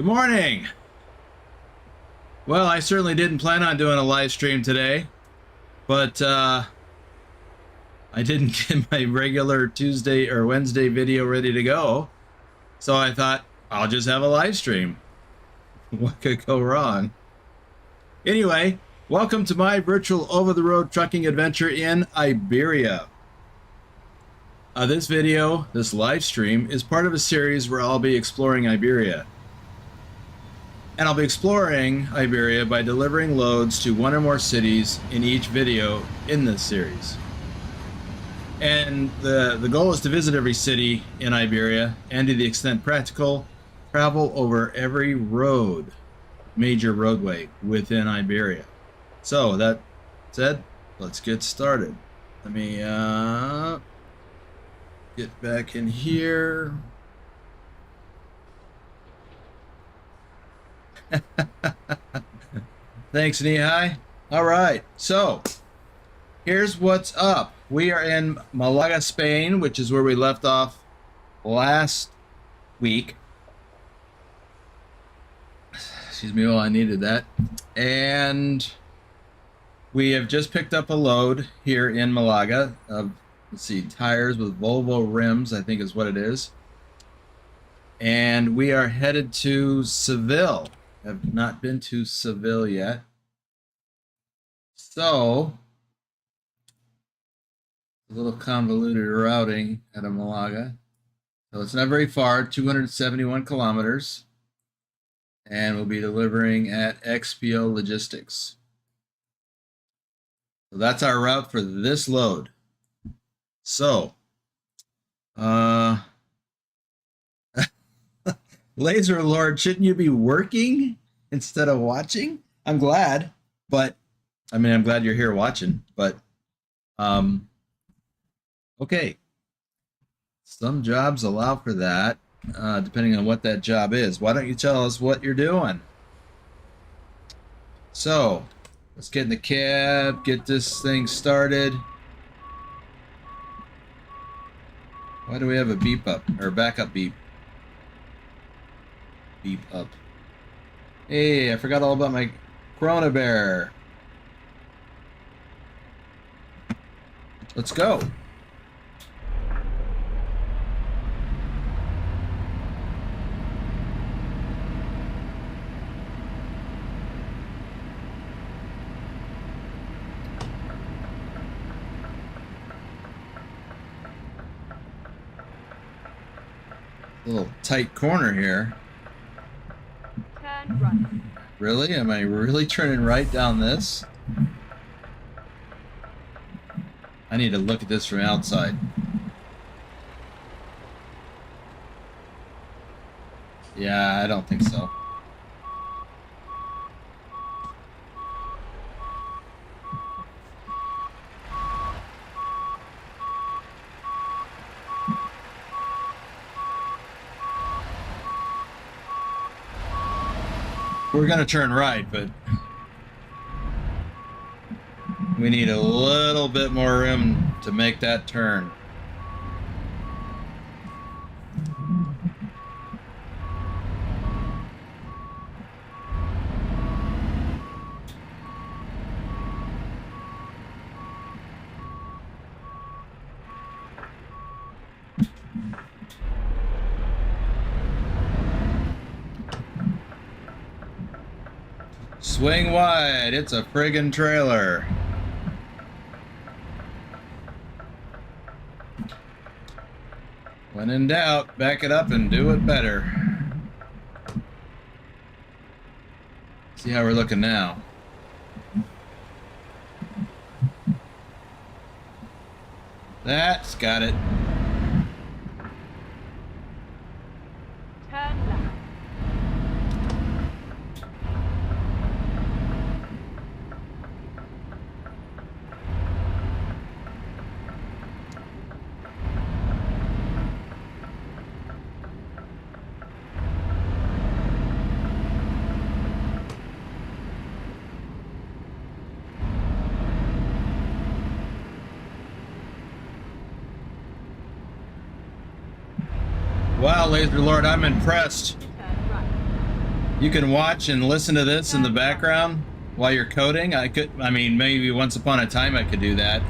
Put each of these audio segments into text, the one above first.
Good morning. Well, I certainly didn't plan on doing a live stream today, but I didn't get my regular Tuesday or Wednesday video ready to go, so I thought I'll just have a live stream. What could go wrong? Anyway, welcome to my virtual over-the-road trucking adventure in Iberia. This live stream, is part of a series where I'll be exploring Iberia. And I'll be exploring Iberia by delivering loads to one or more cities in each video in this series. And the goal is to visit every city in Iberia and, to the extent practical, travel over every major roadway within Iberia. So that said, let's get started. Let me get back in here. Thanks, Nihai. All right, so here's what's up. We are in Malaga, Spain, which is where we left off last week. Excuse me, I needed that. And we have just picked up a load here in Malaga of, let's see, tires with Volvo rims, I think is what it is. And we are headed to Seville. Have not been to Seville yet. So, a little convoluted routing out of Malaga. So it's not very far, 271 kilometers. And we'll be delivering at XPO Logistics. So that's our route for this load. So, Laser Lord, shouldn't you be working instead of watching? I'm glad, but I mean, I'm glad you're here watching, but okay. Some jobs allow for that, depending on what that job is. Why don't you tell us what you're doing? So, let's get in the cab, get this thing started. Why do we have a beep up, or backup beep? Beep up. Hey, I forgot all about my Corona Bear. Let's go. A little tight corner here. Turn right. Really? Am I really turning right down this? I need to look at this from outside. Yeah, I don't think so. We're gonna turn right, but we need a little bit more room to make that turn. Swing wide, it's a friggin' trailer. When in doubt, back it up and do it better. See how we're looking now. That's got it. Turn left. Wow, Laser Lord, I'm impressed. Turn right. You can watch and listen to this in the background while you're coding. I mean, maybe once upon a time I could do that.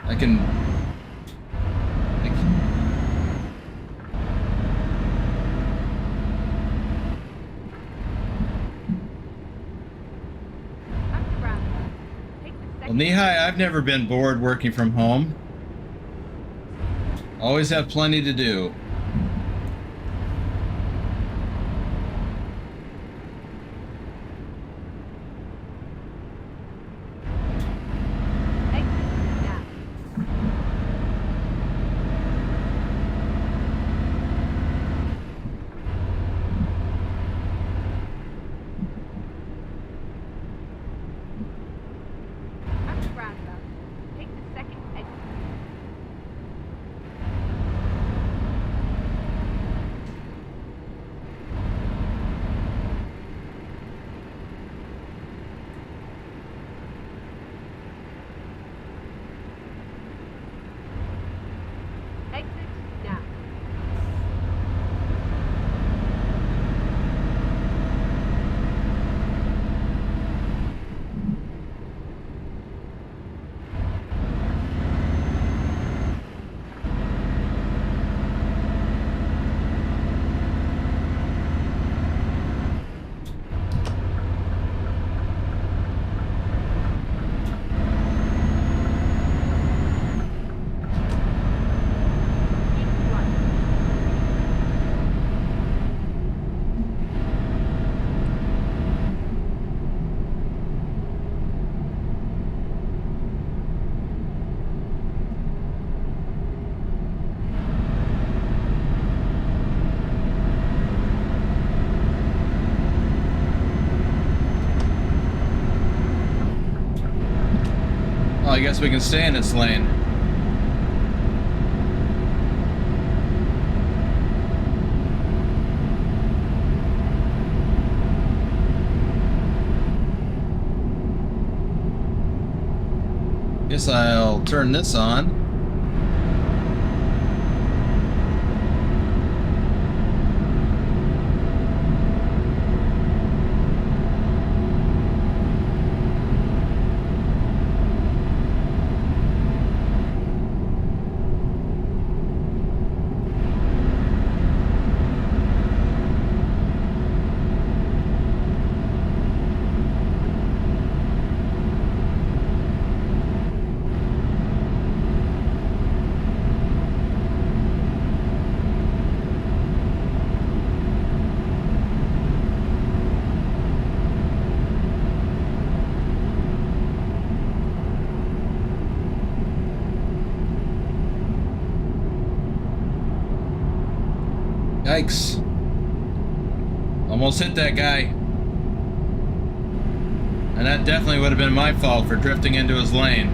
I can Well, Nihai, I've never been bored working from home. Always have plenty to do. I guess we can stay in this lane. Guess I'll turn this on. Yikes. Almost hit that guy. And that definitely would have been my fault for drifting into his lane.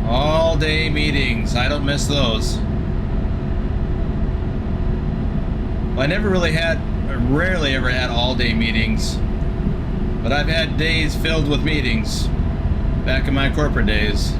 All day meetings. I don't miss those. Well, I rarely ever had all day meetings. But I've had days filled with meetings back in my corporate days.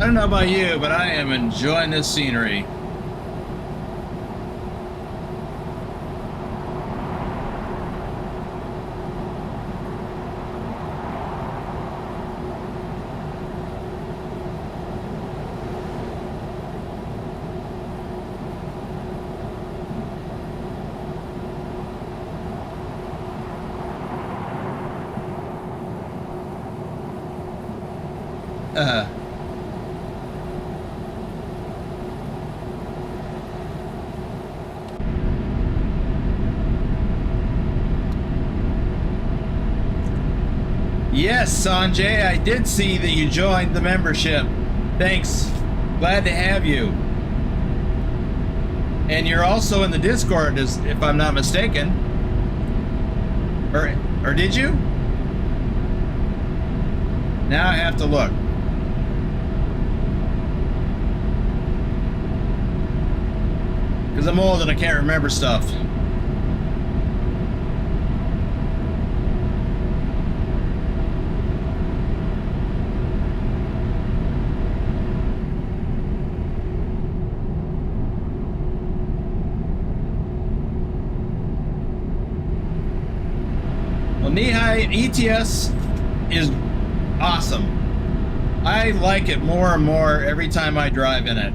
I don't know about you, but I am enjoying this scenery. Yes, Sanjay, I did see that you joined the membership. Thanks. Glad to have you. And you're also in the Discord, if I'm not mistaken. Or did you? Now I have to look. Because I'm old and I can't remember stuff. ETS is awesome. I like it more and more every time I drive in it.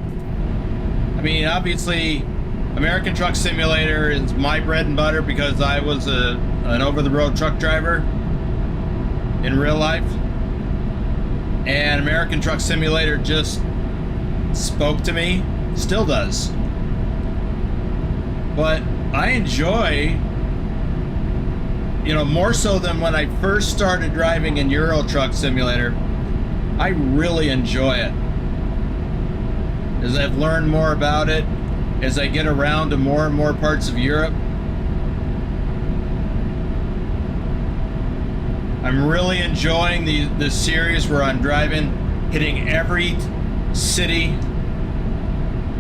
I mean, obviously, American Truck Simulator is my bread and butter because I was an over-the-road truck driver in real life. And American Truck Simulator just spoke to me, still does. But I enjoy, you know, more so than when I first started driving in Euro Truck Simulator. I really enjoy it. As I've learned more about it, as I get around to more and more parts of Europe, I'm really enjoying the series where I'm driving, hitting every city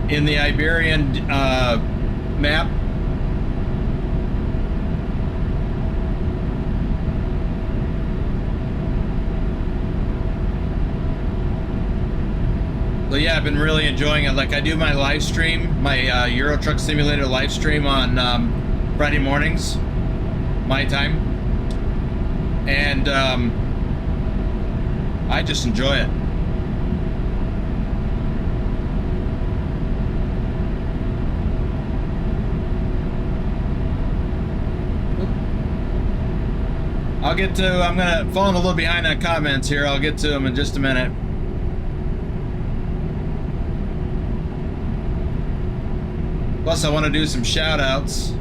in the Iberian map. So yeah, I've been really enjoying it. Like I do my live stream, my Euro Truck Simulator live stream on Friday mornings, my time, and I just enjoy it. I'll get to, I'm gonna falling a little behind on comments here. I'll get to them in just a minute. Plus, I want to do some shout outs.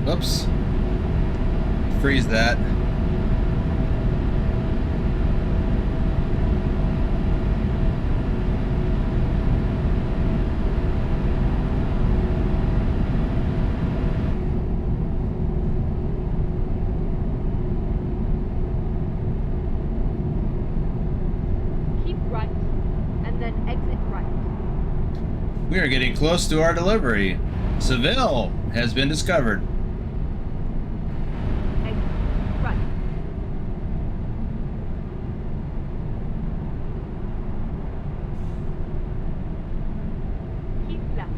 Oops. Freeze that. We are getting close to our delivery. Seville has been discovered. Right. Keep left.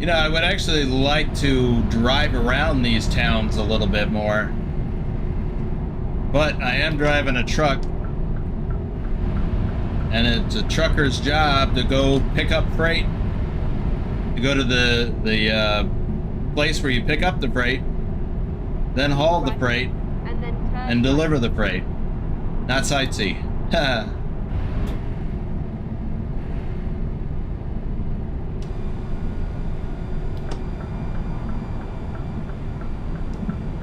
You know, I would actually like to drive around these towns a little bit more. But I am driving a truck. And it's a trucker's job to go pick up freight. To go to the place where you pick up the freight. Then haul the freight. And then turn And deliver the freight. Not sightsee. Ha.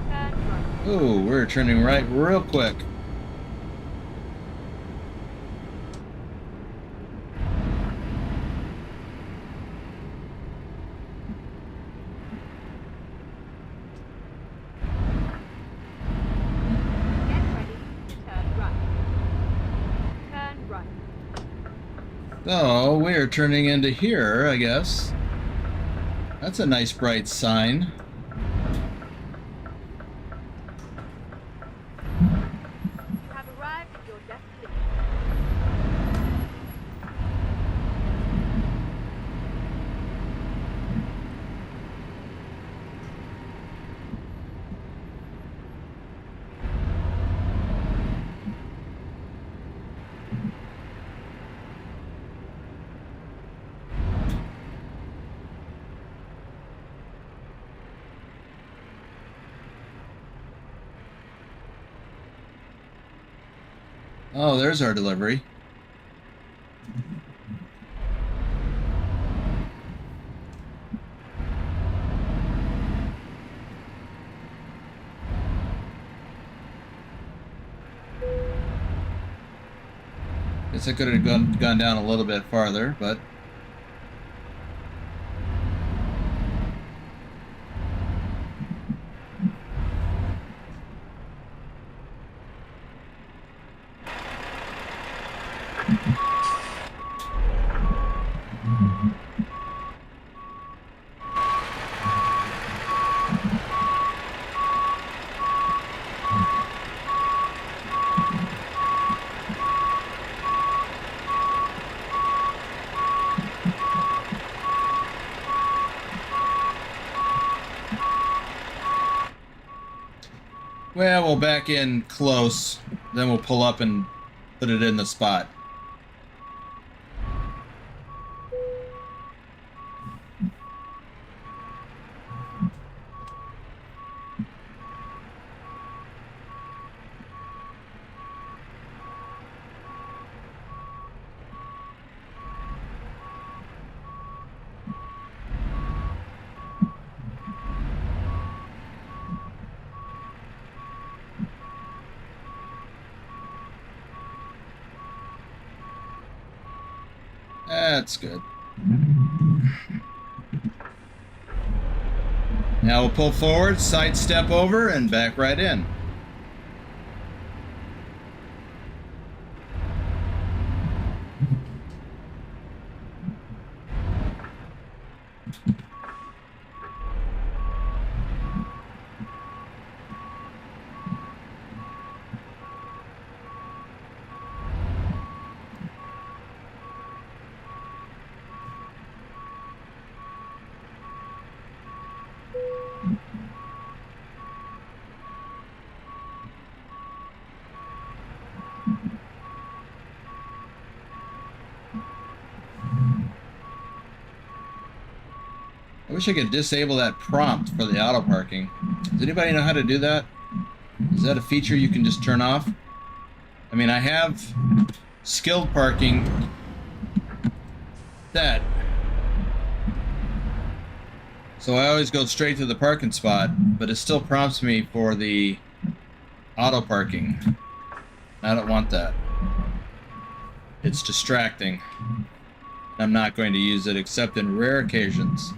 turn right. Ooh, we're turning right real quick. Get ready to turn right. Turn right. So, we are turning into here, I guess. That's a nice bright sign. You have arrived at your destination. Oh, there's our delivery. Guess I could have gone down a little bit farther, but well, we'll back in close, then we'll pull up and put it in the spot. That's good. Now we'll pull forward, sidestep over, and back right in. I wish I could disable that prompt for the auto parking. Does anybody know how to do that? Is that a feature you can just turn off? I mean, I have skilled parking set, so I always go straight to the parking spot, but it still prompts me for the auto parking. I don't want that. It's distracting. I'm not going to use it except in rare occasions.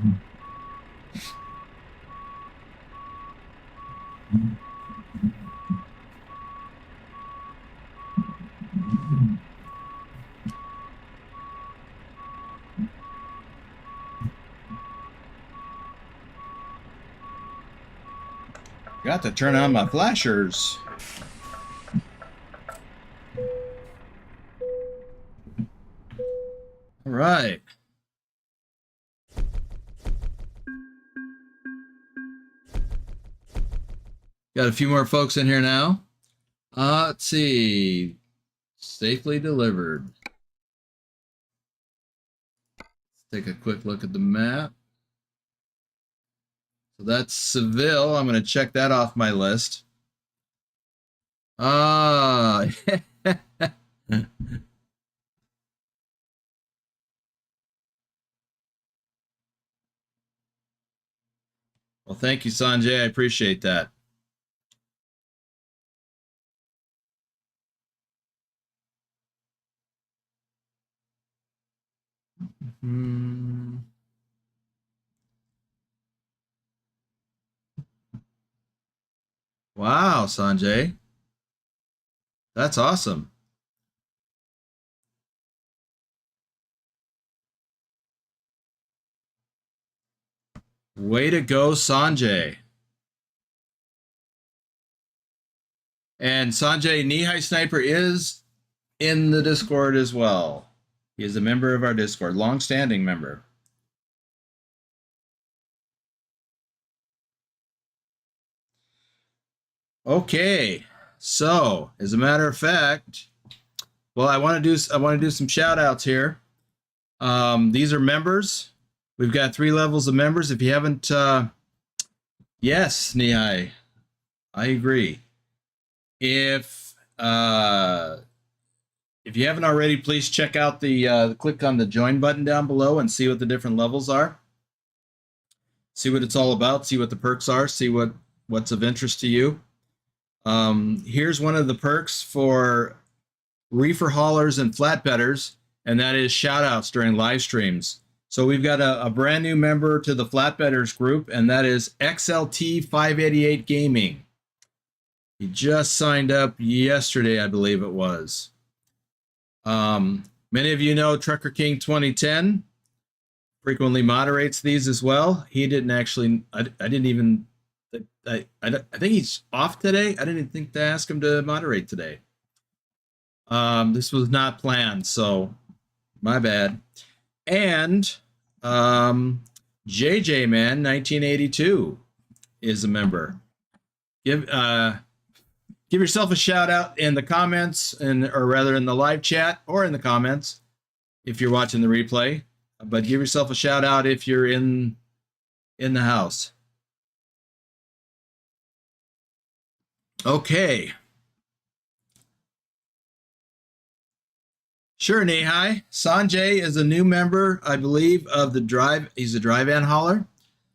Got to turn on my flashers. All right. Got a few more folks in here now. Let's see. Safely delivered. Let's take a quick look at the map. So that's Seville. I'm going to check that off my list. Ah. Well, thank you, Sanjay. I appreciate that. Wow, Sanjay. That's awesome. Way to go, Sanjay. And Sanjay, Knee-High Sniper is in the Discord as well. He is a member of our Discord, long-standing member. Okay, so as a matter of fact, well, I want to do some shout outs here. These are members. We've got 3 levels of members. If you haven't, yes, Nihai, I agree. If you haven't already, please check out the click on the join button down below and see what the different levels are. See what it's all about. See what the perks are. See what's of interest to you. Here's one of the perks for reefer haulers and flatbedders, and that is shout outs during live streams. So we've got a brand new member to the flatbedders group, and that is XLT588 Gaming. He just signed up yesterday, I believe it was. Many of you know Trucker King 2010 frequently moderates these as well. He didn't actually, I think he's off today. I didn't even think to ask him to moderate today. This was not planned, so my bad. And JJ Man 1982 is a member. Give yourself a shout out in the comments, or rather in the live chat or in the comments if you're watching the replay. But give yourself a shout out if you're in the house. Okay. Sure, Nehai. Sanjay is a new member, I believe, of the drive. He's a dry van hauler.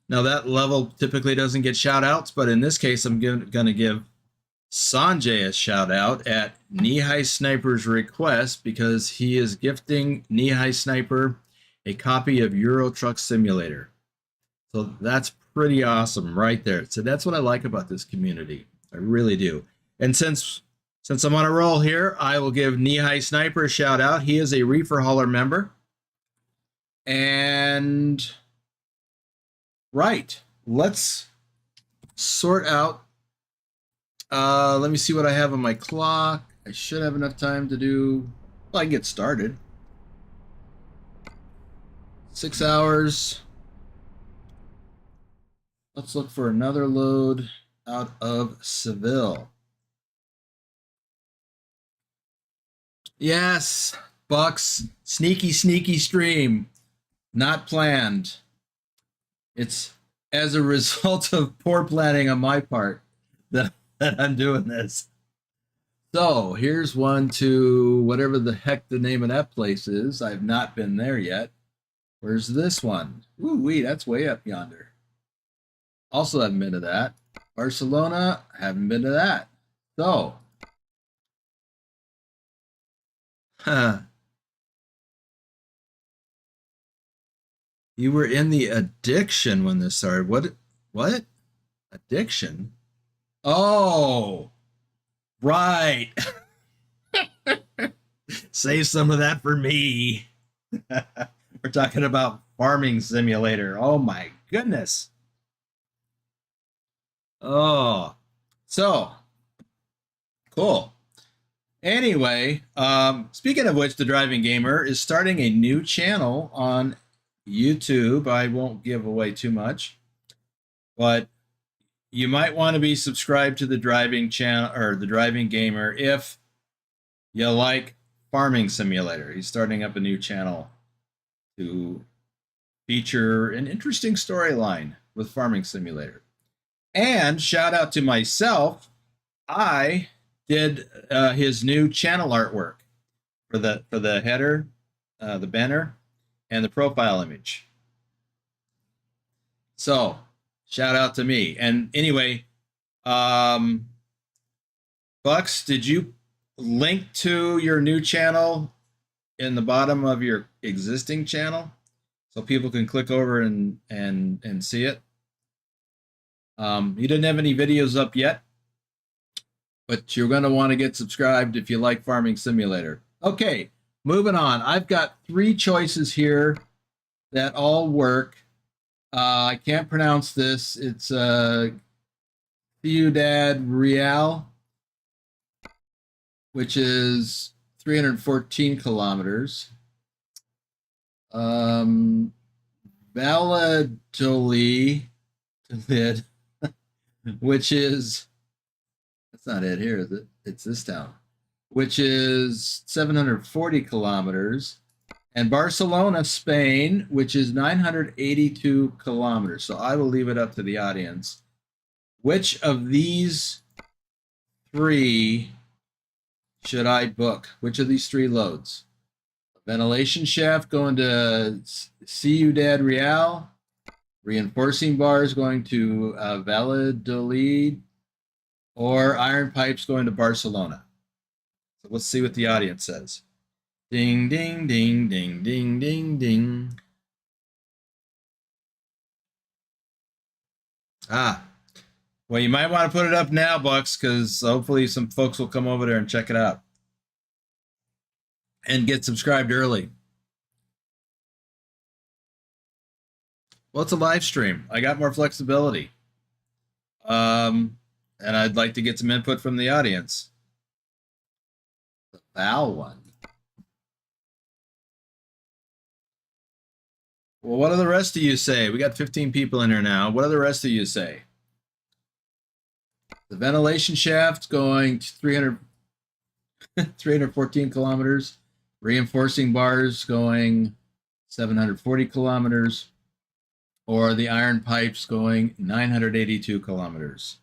Now that level typically doesn't get shout outs, but in this case, I'm going to give Sanjay a shout out at Knee-High Sniper's request, because he is gifting Knee-High Sniper a copy of Euro Truck Simulator. So that's pretty awesome right there. So that's what I like about this community. I really do. And since I'm on a roll here, I will give Knee-High Sniper a shout out. He is a reefer hauler member. And right, let's sort out. Let me see what I have on my clock. I should have enough time to do, well, I can get started. 6 hours. Let's look for another load out of Seville. Yes, Bucks, sneaky stream. Not planned. It's as a result of poor planning on my part that I'm doing this. So here's one to whatever the heck the name of that place is. I've not been there yet. Where's this one? Ooh, wee, that's way up yonder. Also haven't been to that. Barcelona, haven't been to that. So, you were in the addiction when this started. What? Addiction? Oh, right. Save some of that for me. We're talking about Farming Simulator. Oh my goodness. Oh, so cool. Anyway, speaking of which, the Driving Gamer is starting a new channel on YouTube. I won't give away too much, but you might want to be subscribed to the Driving channel or the Driving Gamer if you like Farming Simulator. He's starting up a new channel to feature an interesting storyline with Farming Simulator. And shout out to myself, I did his new channel artwork for the header, the banner, and the profile image. So shout out to me. And anyway, Bucks, did you link to your new channel in the bottom of your existing channel so people can click over and see it? You didn't have any videos up yet, but you're going to want to get subscribed if you like Farming Simulator. Okay, moving on. I've got 3 choices here that all work. I can't pronounce this. It's Ciudad Real, which is 314 kilometers. Valladellos, which is, that's not it here, is it? It's this town, which is 740 kilometers. And Barcelona, Spain, which is 982 kilometers. So I will leave it up to the audience. Which of these 3 should I book? Which of these 3 loads? A ventilation shaft going to Ciudad Real, reinforcing bars going to Valladellos, or iron pipes going to Barcelona. So let's see what the audience says. Ding, ding, ding, ding, ding, ding, ding. Well, you might want to put it up now, Bucks, because hopefully some folks will come over there and check it out and get subscribed early. Well, it's a live stream. I got more flexibility. And I'd like to get some input from the audience. The Val one. Well, what do the rest of you say? We got 15 people in here now. What do the rest of you say? The ventilation shaft going to 314 kilometers. Reinforcing bars going 740 kilometers. Or the iron pipes going 982 kilometers.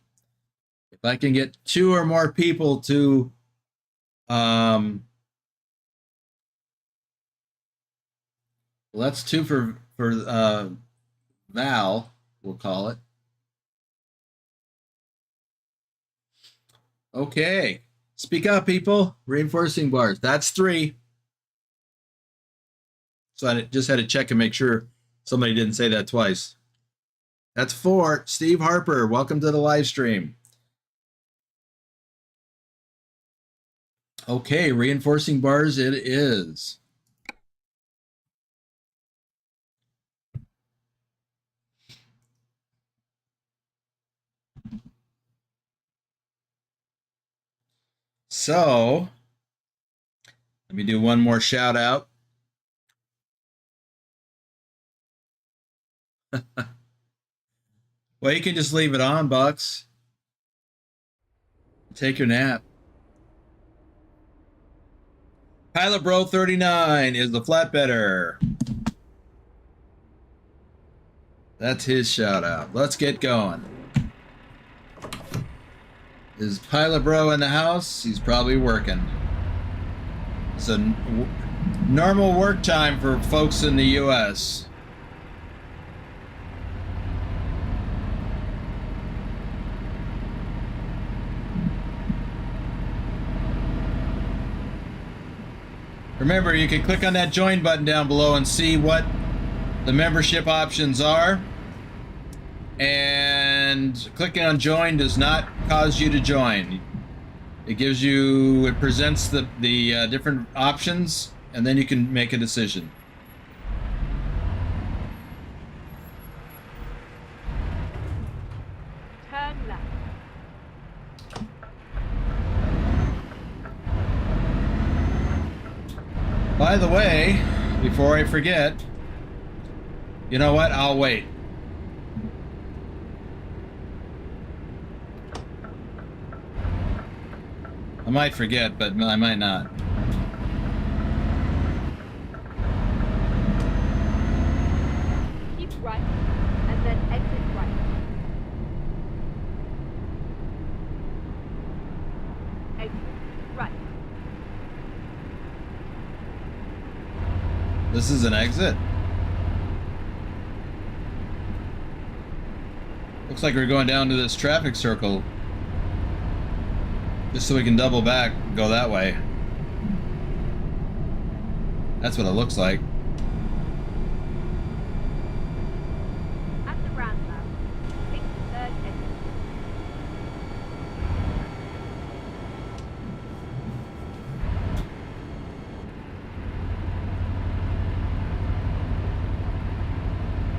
If I can get 2 or more people to well, that's 2 for Val, we'll call it. Okay, speak up, people. Reinforcing bars, that's 3. So I just had to check and make sure somebody didn't say that twice. That's 4. Steve Harper, welcome to the live stream. Okay, reinforcing bars it is. So, let me do one more shout out. Well, you can just leave it on, Bucks. Take your nap. Pilot Bro 39 is the flatbedder. That's his shout out. Let's get going. Is Pilot Bro in the house? He's probably working. So normal work time for folks in the US. Remember, you can click on that join button down below and see what the membership options are. And clicking on join does not cause you to join. It gives you, it presents the different options, and then you can make a decision. Turn left. By the way, before I forget, you know what? I'll wait. I might forget, but I might not. Keep right, and then exit right. Exit right. This is an exit. Looks like we're going down to this traffic circle. Just so we can double back and go that way. That's what it looks like. At the roundabout, take the third exit.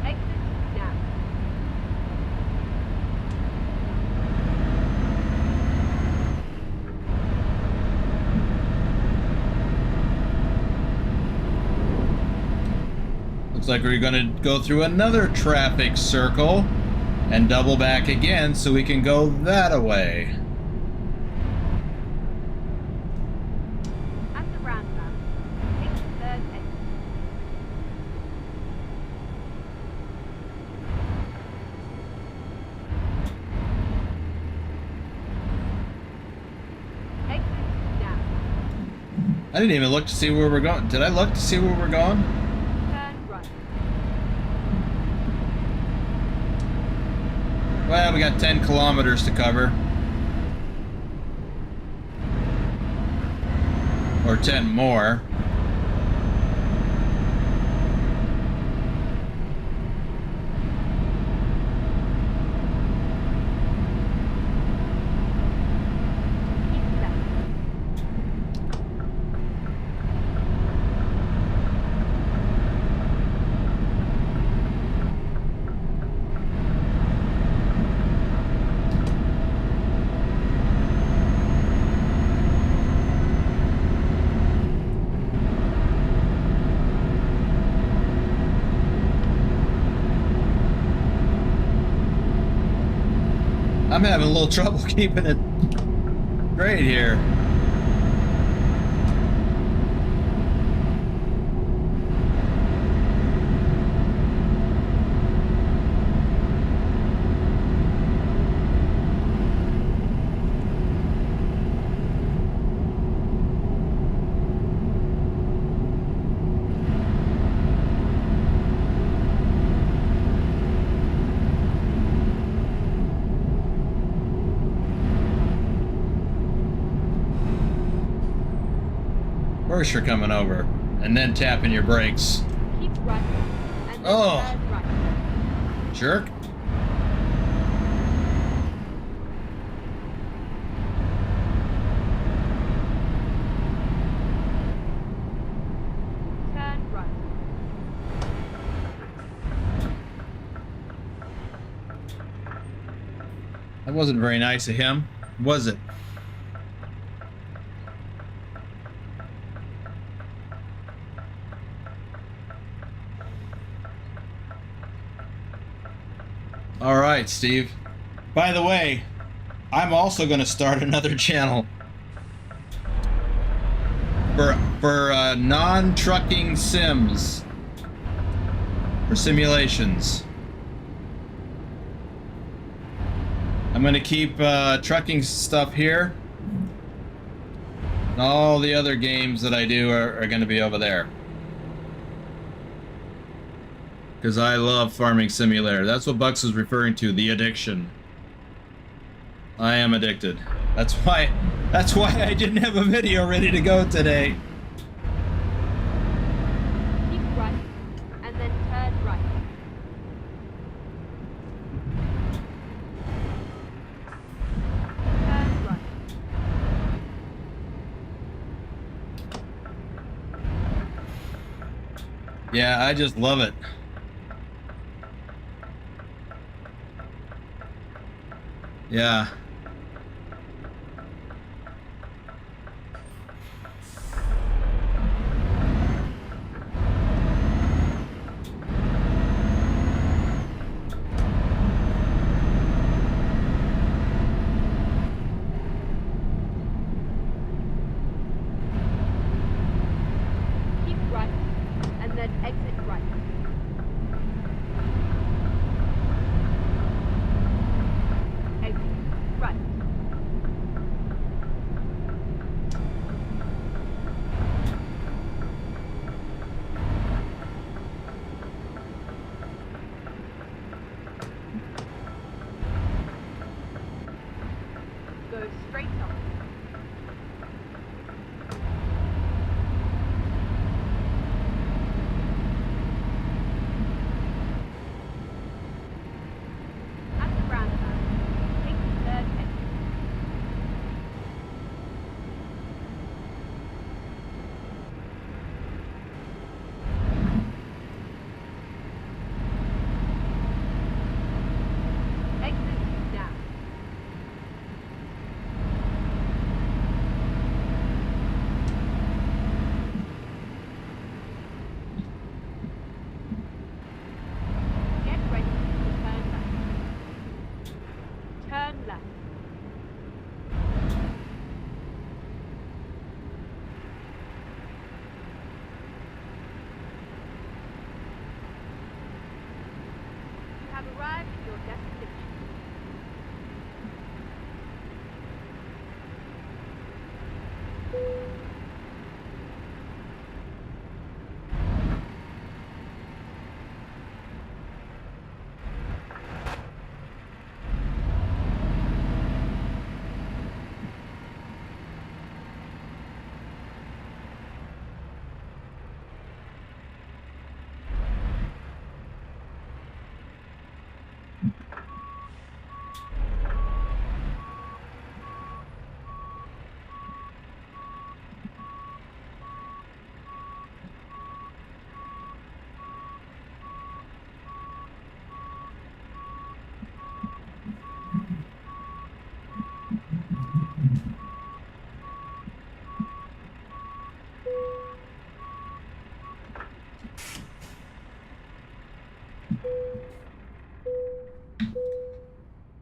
Exit now. Looks like we're going to go through another traffic circle and double back again so we can go that way. At the roundabout, take the third exit. Exit now. I didn't even look to see where we're going. Did I look to see where we're going? Turn right. Well, we got 10 kilometers to cover. Or 10 more. Keep left. I'm having a little trouble keeping it straight here. First you're coming over, and then tapping your brakes. Keep right, and then Oh. turn right. Jerk. Turn right. That wasn't very nice of him, was it? All right, Steve. By the way, I'm also going to start another channel for non-trucking sims, for simulations. I'm I'm going to keep trucking stuff here. And all the other games that I do are going to be over there. Because I love Farming Simulator. That's what Bucks was referring to, the addiction. I am addicted. That's why I didn't have a video ready to go today. Keep right, and then turn right. Turn right. Yeah, I just love it. Yeah. Keep right, and then exit right. Exit right. Go straight on. At the roundabout, take the third exit. Exit now. Get ready to turn left. Turn left. You have arrived at your destination.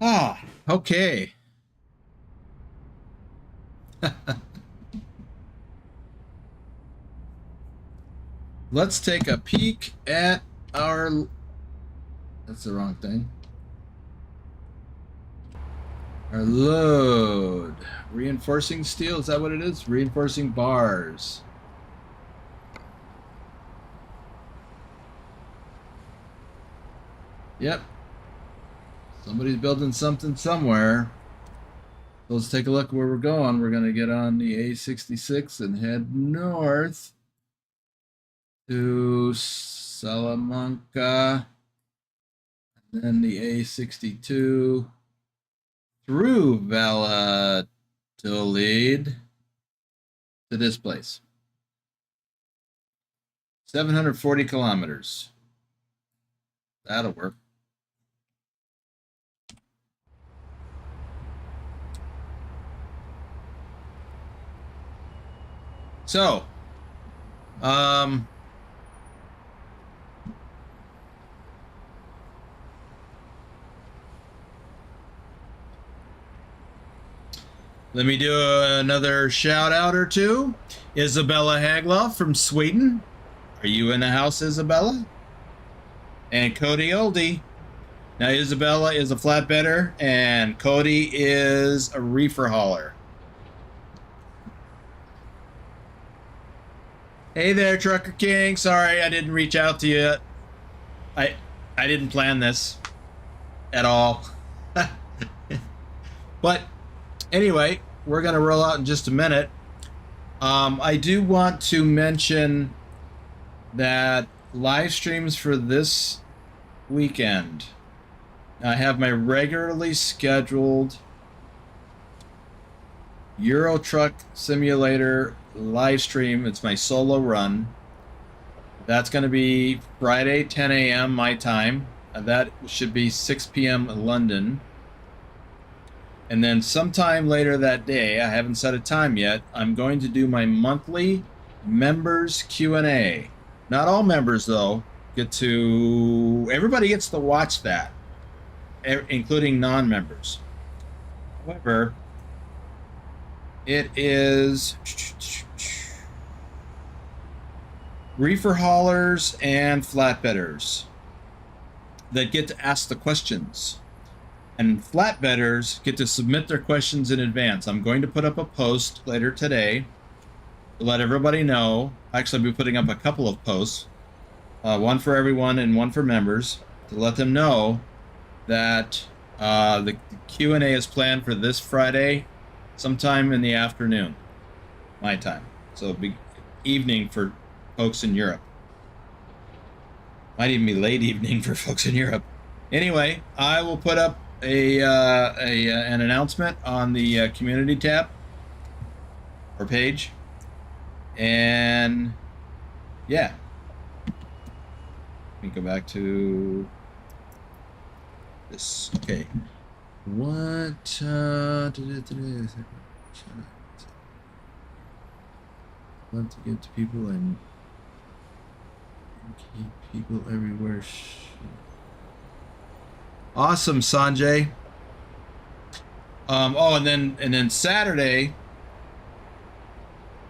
Ah, okay. Let's take a peek at our... That's the wrong thing. Our load. Reinforcing steel, is that what it is? Reinforcing bars. Yep. Somebody's building something somewhere. So let's take a look where we're going. We're going to get on the A66 and head north to Salamanca. And then the A62 through Valladellos to this place. 740 kilometers. That'll work. So, let me do another shout out or two. Isabella Hagloff from Sweden. Are you in the house, Isabella? And Cody Oldie. Now, Isabella is a flatbedder, and Cody is a reefer hauler. Hey there, Trucker King. Sorry I didn't reach out to you. I didn't plan this at all. But anyway, we're going to roll out in just a minute. I do want to mention that live streams for this weekend. I have my regularly scheduled Euro Truck Simulator live stream. It's my solo run. That's going to be Friday, 10 a.m. my time. That should be 6 p.m. London. And then sometime later that day, I haven't set a time yet, I'm going to do my monthly members Q&A. Not all members, though, everybody gets to watch that, including non-members. However, it is reefer haulers and flatbedders that get to ask the questions. And flatbedders get to submit their questions in advance. I'm going to put up a post later today to let everybody know. Actually, I'll be putting up a couple of posts, one for everyone and one for members, to let them know that the Q&A is planned for this Friday, sometime in the afternoon, my time. So it'll be evening for folks in Europe. Might even be late evening for folks in Europe. Anyway, I will put up an announcement on the community tab or page, and yeah, let me go back to this. Okay, what love to give to people and keep people everywhere. Awesome, Sanjay. Oh, and then Saturday.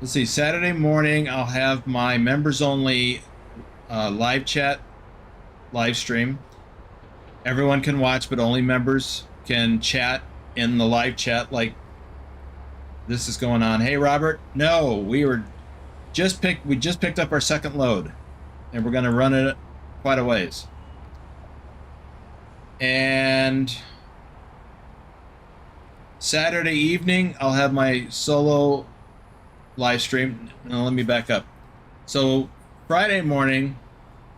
Let's see. Saturday morning, I'll have my members only live chat live stream. Everyone can watch, but only members can chat in the live chat. Like this is going on. Hey, Robert. No, we just picked up our second load, and we're gonna run it quite a ways. And Saturday evening, I'll have my solo live stream. Now let me back up. So Friday morning,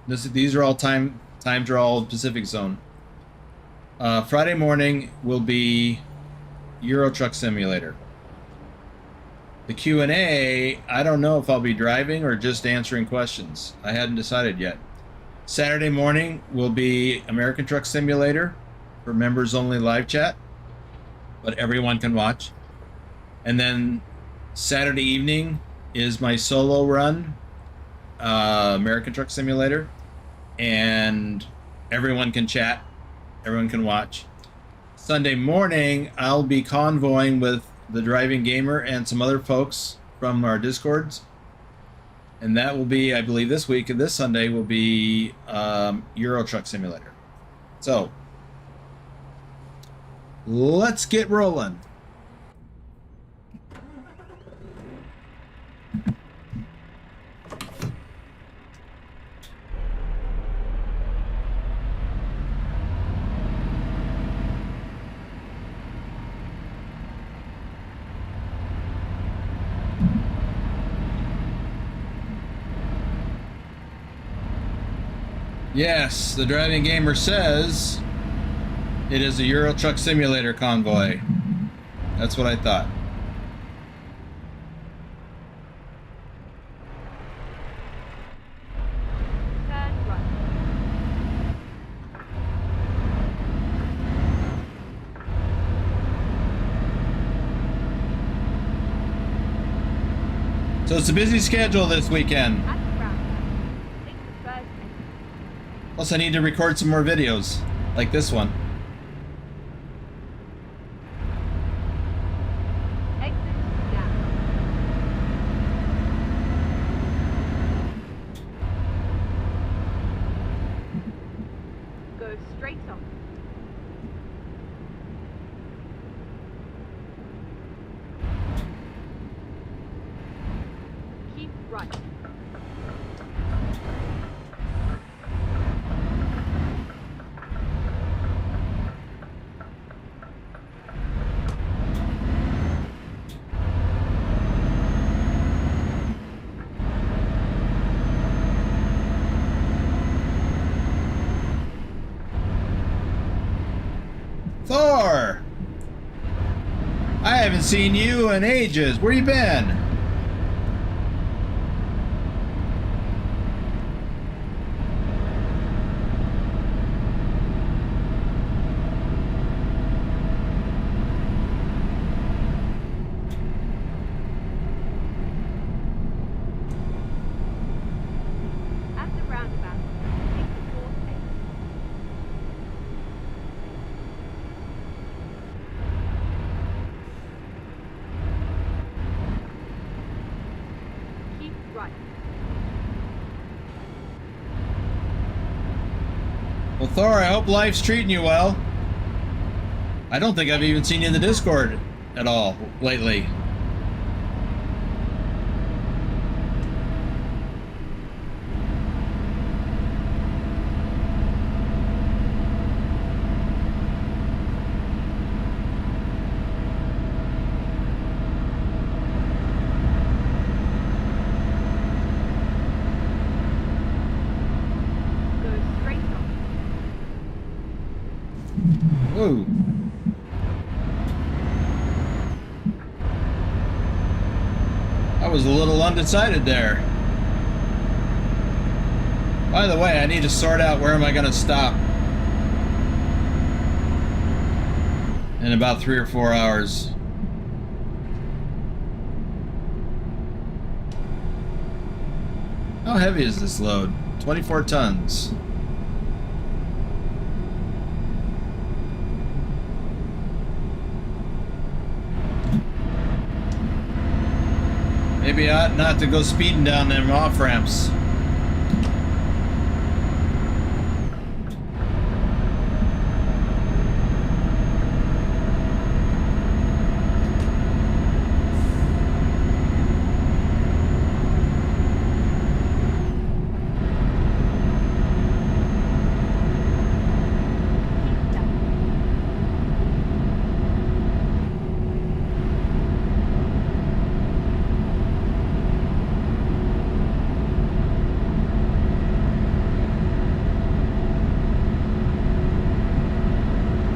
these are all times are all Pacific Zone. Friday morning will be Euro Truck Simulator. The Q&A, I don't know if I'll be driving or just answering questions. I hadn't decided yet. Saturday morning will be American Truck Simulator for members only live chat, but everyone can watch. And then Saturday evening is my solo run, American Truck Simulator, and everyone can chat, everyone can watch. Sunday morning, I'll be convoying with the Driving Gamer and some other folks from our Discords. And that will be, I believe, this week, and this Sunday will be Euro Truck Simulator. So, let's get rolling. Yes, the Driving Gamer says it is a Euro Truck Simulator convoy. That's what I thought. Turn right. So it's a busy schedule this weekend. At the roundabout, take the first exit. Plus I need to record some more videos, like this one. Exit down. Go straight on. Keep right. Thor! I haven't seen you in ages. Where you been? At the roundabout, take the fourth exit. Keep right. Well, Thor, I hope life's treating you well. I don't think I've even seen you in the Discord at all lately. Go straight on. Ooh. I was a little undecided there. By the way, I need to sort out where am I going to stop in about 3 or 4 hours. How heavy is this load? 24 tons. Maybe I ought not to go speeding down them off ramps. Keep left.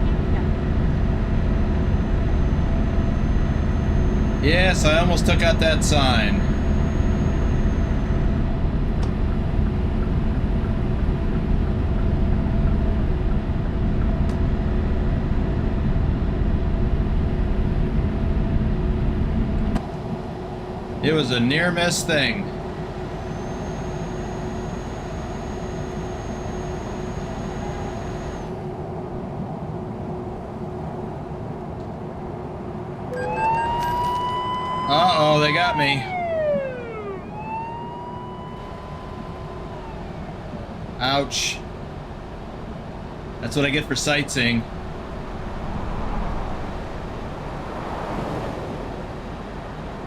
Keep left. Yes, I almost took out that sign. It was a near miss thing. Uh-oh, they got me. Ouch. That's what I get for sightseeing.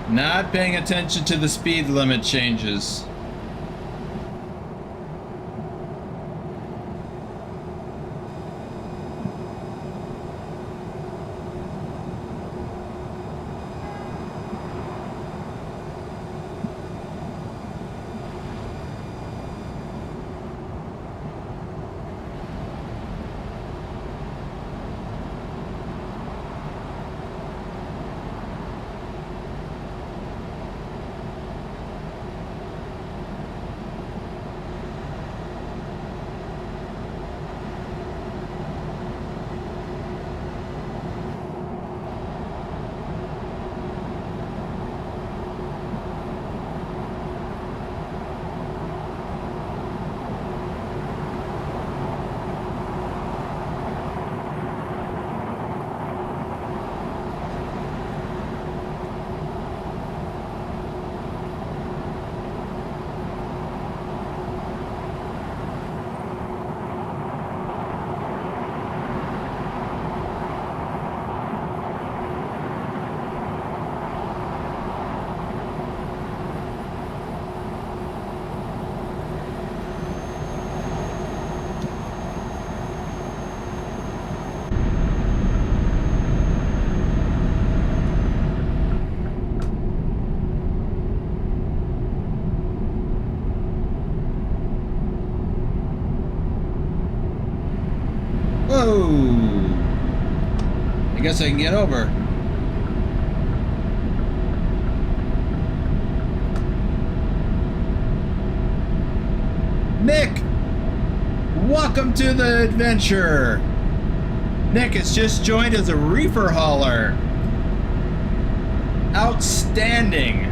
Not paying attention to the speed limit changes. guess I can get over. Nick! Welcome to the adventure! Nick has just joined as a reefer hauler. Outstanding.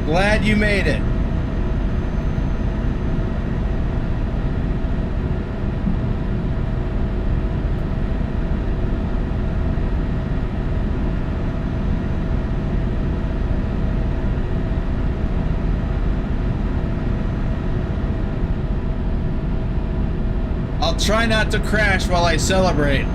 Glad you made it. I'll try not to crash while I celebrate.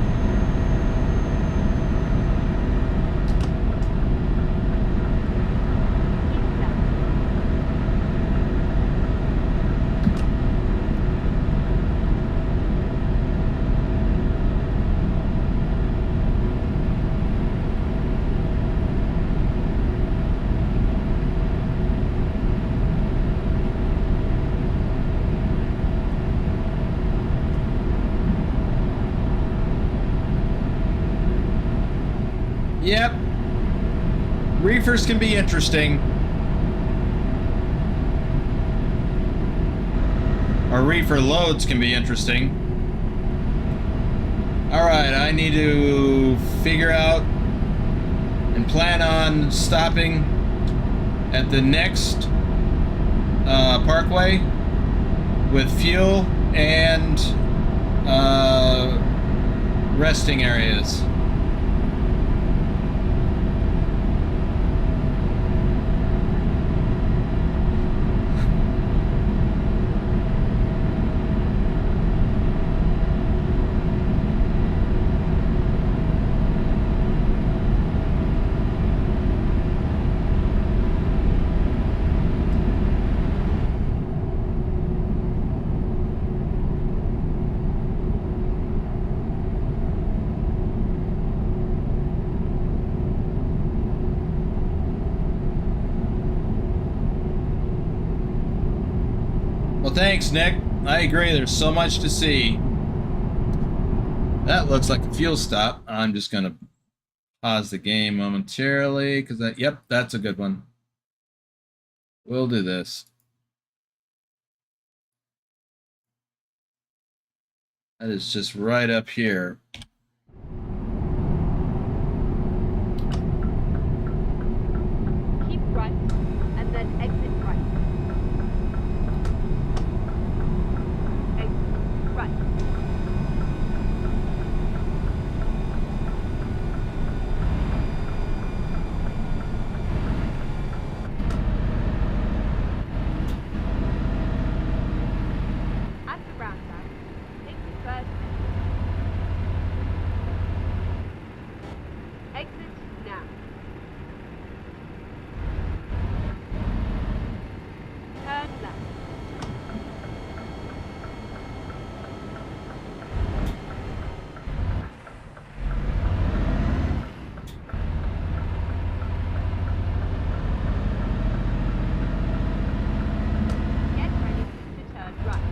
Yep. Reefers can be interesting. Or reefer loads can be interesting. Alright, I need to figure out and plan on stopping at the next parkway with fuel and resting areas. Well, thanks, Nick. I agree, there's so much to see. That looks like a fuel stop. I'm just gonna pause the game momentarily, because yep, that's a good one. We'll do this. That is just right up here. Keep right, and then exit right. Exit right. At the roundabout, take the first exit. Exit now. Turn left. Get ready to turn right.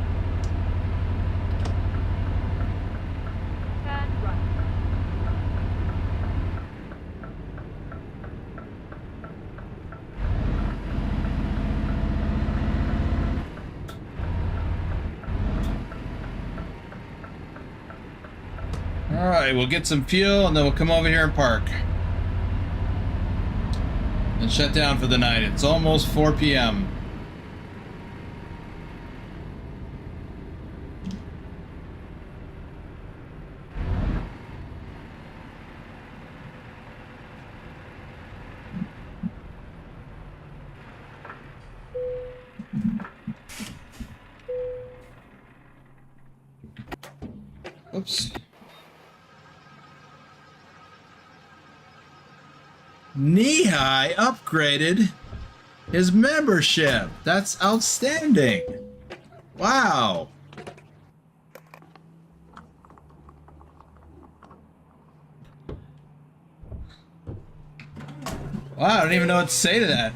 Turn right. All right, we'll get some fuel and then we'll come over here and park. And shut down for the night. It's almost 4 p.m. Oops. Knee-High upgraded his membership. That's outstanding. Wow. Wow, I don't even know what to say to that.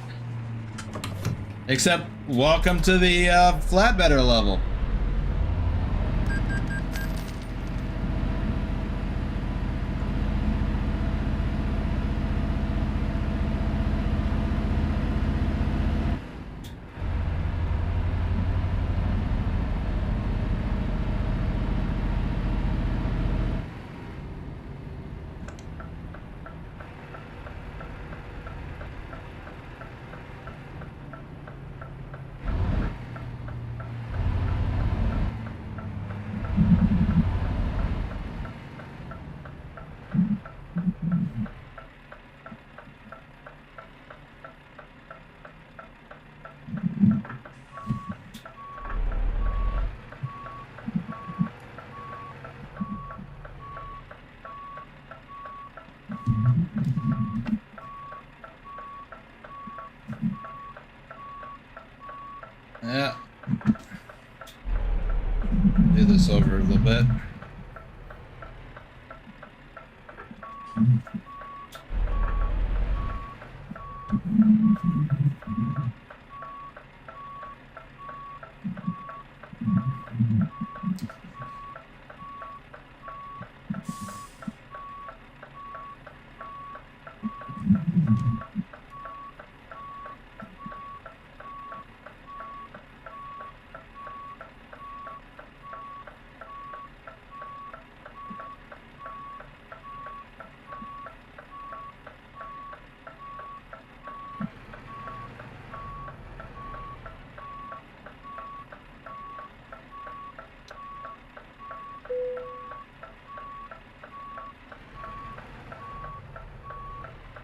Except, welcome to the flatbedder level. Yeah. Do this over a little bit.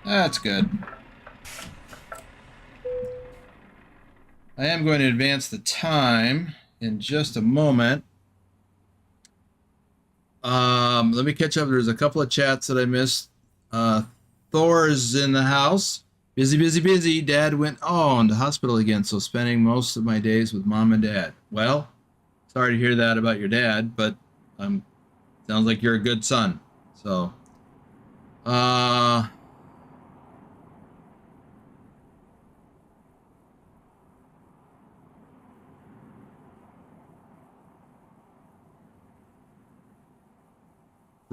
That's good. I am going to advance the time in just a moment. Let me catch up. There's a couple of chats that I missed. Thor's in the house. Busy, busy, busy. Dad went into hospital again, so spending most of my days with mom and dad. Well, sorry to hear that about your dad, but sounds like you're a good son. So,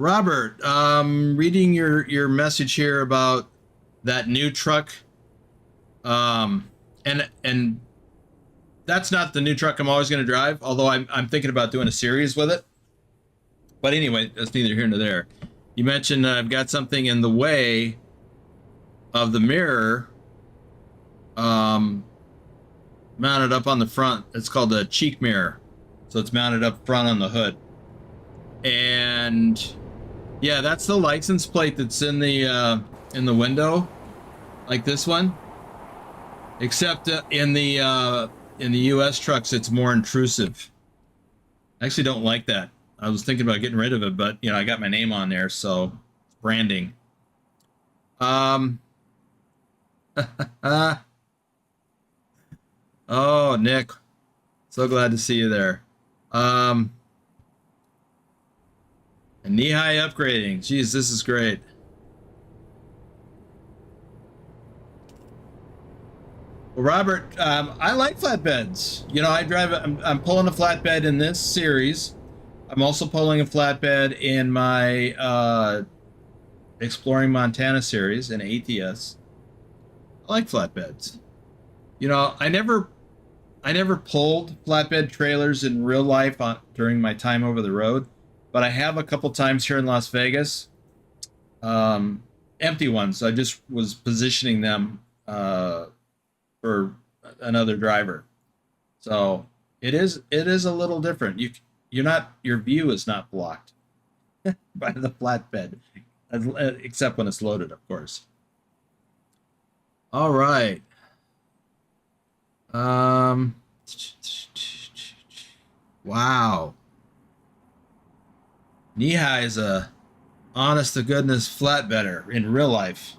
Robert, reading your message here about that new truck, and that's not the new truck I'm always going to drive. Although I'm thinking about doing a series with it. But anyway, that's neither here nor there. You mentioned I've got something in the way of the mirror, mounted up on the front. It's called a cheek mirror, so it's mounted up front on the hood, and yeah, that's the license plate that's in the window, like this one. Except in the U.S. trucks, it's more intrusive. I actually don't like that. I was thinking about getting rid of it, but I got my name on there, so it's branding. Oh, Nick, so glad to see you there. And knee-high upgrading. Geez, this is great. Well, Robert, I like flatbeds. I'm pulling a flatbed in this series. I'm also pulling a flatbed in my Exploring Montana series in ATS. I like flatbeds. I never pulled flatbed trailers in real life during my time over the road, but I have a couple times here in Las Vegas. Empty ones. I just was positioning them for another driver. So it is a little different. Your view is not blocked by the flatbed, except when it's loaded, of course. All right. Wow. Knee-high is a honest to goodness flatbedder in real life,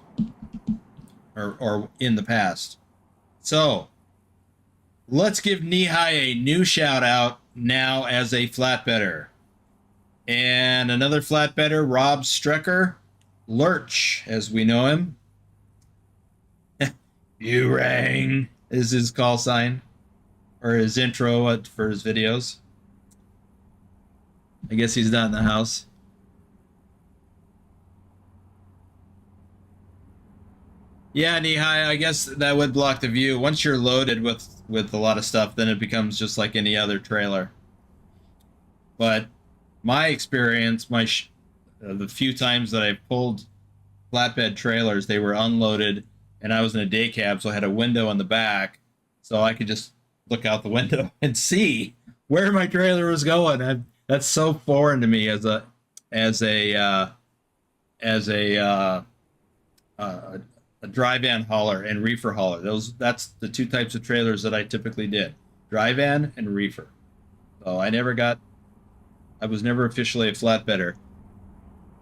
or in the past. So let's give Knee-high a new shout out now as a flatbedder. And another flatbedder, Rob Strecker, Lurch, as we know him. You rang is his call sign, or his intro for his videos. I guess he's not in the house. Yeah, Knee-high, I guess that would block the view. Once you're loaded with a lot of stuff, then it becomes just like any other trailer. But my experience, the few times that I pulled flatbed trailers, they were unloaded, and I was in a day cab, so I had a window on the back, so I could just look out the window and see where my trailer was going. That's so foreign to me as a dry van hauler and reefer hauler. That's the two types of trailers that I typically did: dry van and reefer. So I was never officially a flatbedder.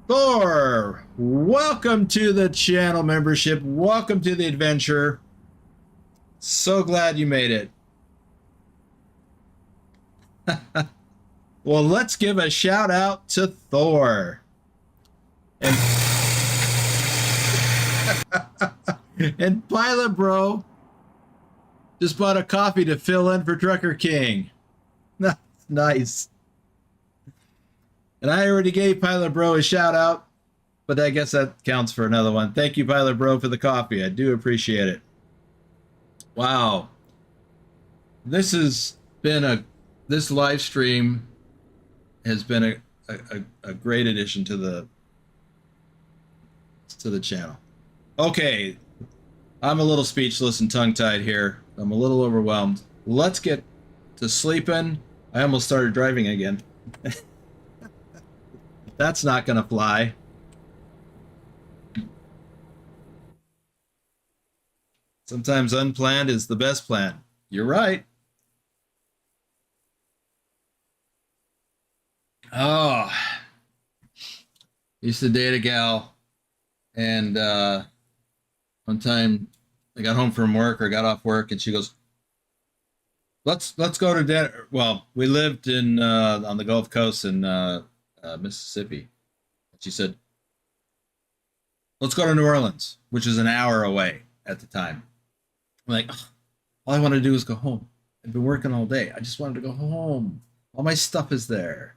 Thor, welcome to the channel membership. Welcome to the adventure. So glad you made it. Well, let's give a shout out to Thor. And, and Pilot Bro just bought a coffee to fill in for Trucker King. Nice. And I already gave Pilot Bro a shout out, but I guess that counts for another one. Thank you, Pilot Bro, for the coffee. I do appreciate it. Wow. This live stream has been a great addition to the channel. Okay, I'm a little speechless and tongue-tied here. I'm a little overwhelmed. Let's get to sleeping. I almost started driving again. That's not gonna fly. Sometimes unplanned is the best plan. You're right. Oh, used to date a gal, and one time I got home from work or got off work, and she goes, "Let's go to dinner." Well, we lived in on the Gulf Coast in Mississippi. She said, "Let's go to New Orleans," which is an hour away at the time. I'm like, all I want to do is go home. I've been working all day. I just wanted to go home. All my stuff is there.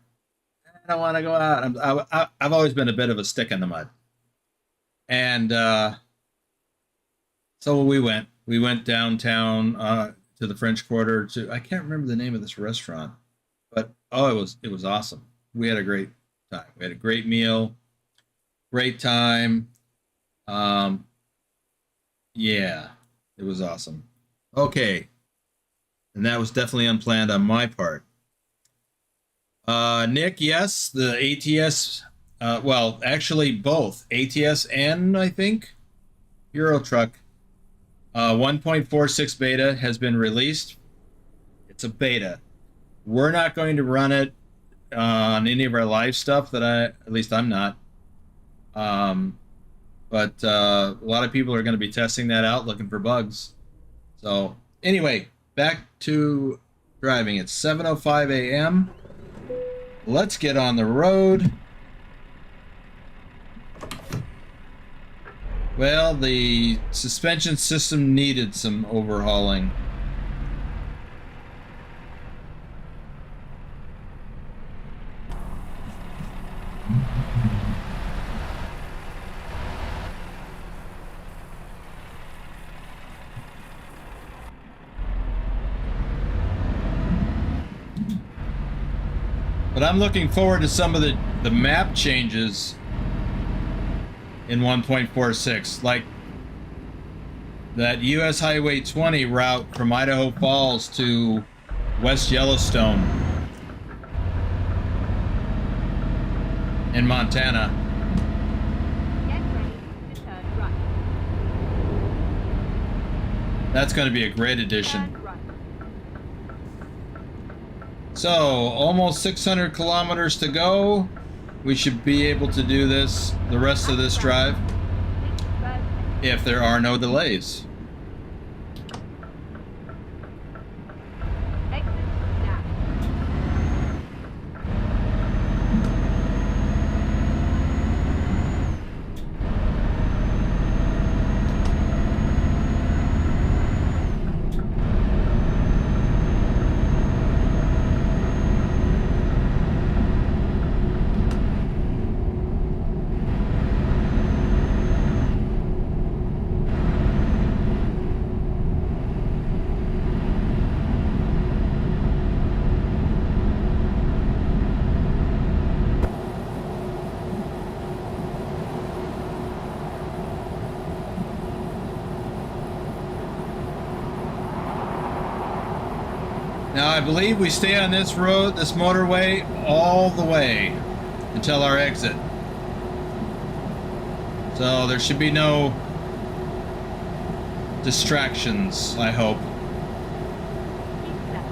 I don't want to go out. I've always been a bit of a stick in the mud. And so we went downtown to the French Quarter I can't remember the name of this restaurant, but it was awesome. We had a great time. We had a great meal, great time. Yeah, it was awesome. Okay. And that was definitely unplanned on my part. Nick, yes, the ATS, well, actually both ATS and I think Euro Truck 1.46 beta has been released. It's a beta. We're not going to run it on any of our live stuff at least I'm not. But a lot of people are going to be testing that out, looking for bugs. So anyway, back to driving. It's 7:05 a.m. Let's get on the road. Well, the suspension system needed some overhauling. But I'm looking forward to some of the map changes in 1.46, like that US Highway 20 route from Idaho Falls to West Yellowstone in Montana. Get ready to turn right. That's going to be a great addition. Turn right. So, almost 600 kilometers to go. We should be able to do this, the rest of this drive, if there are no delays. Exit now. Now I believe we stay on this road, this motorway, all the way until our exit. So there should be no distractions, I hope. Keep left.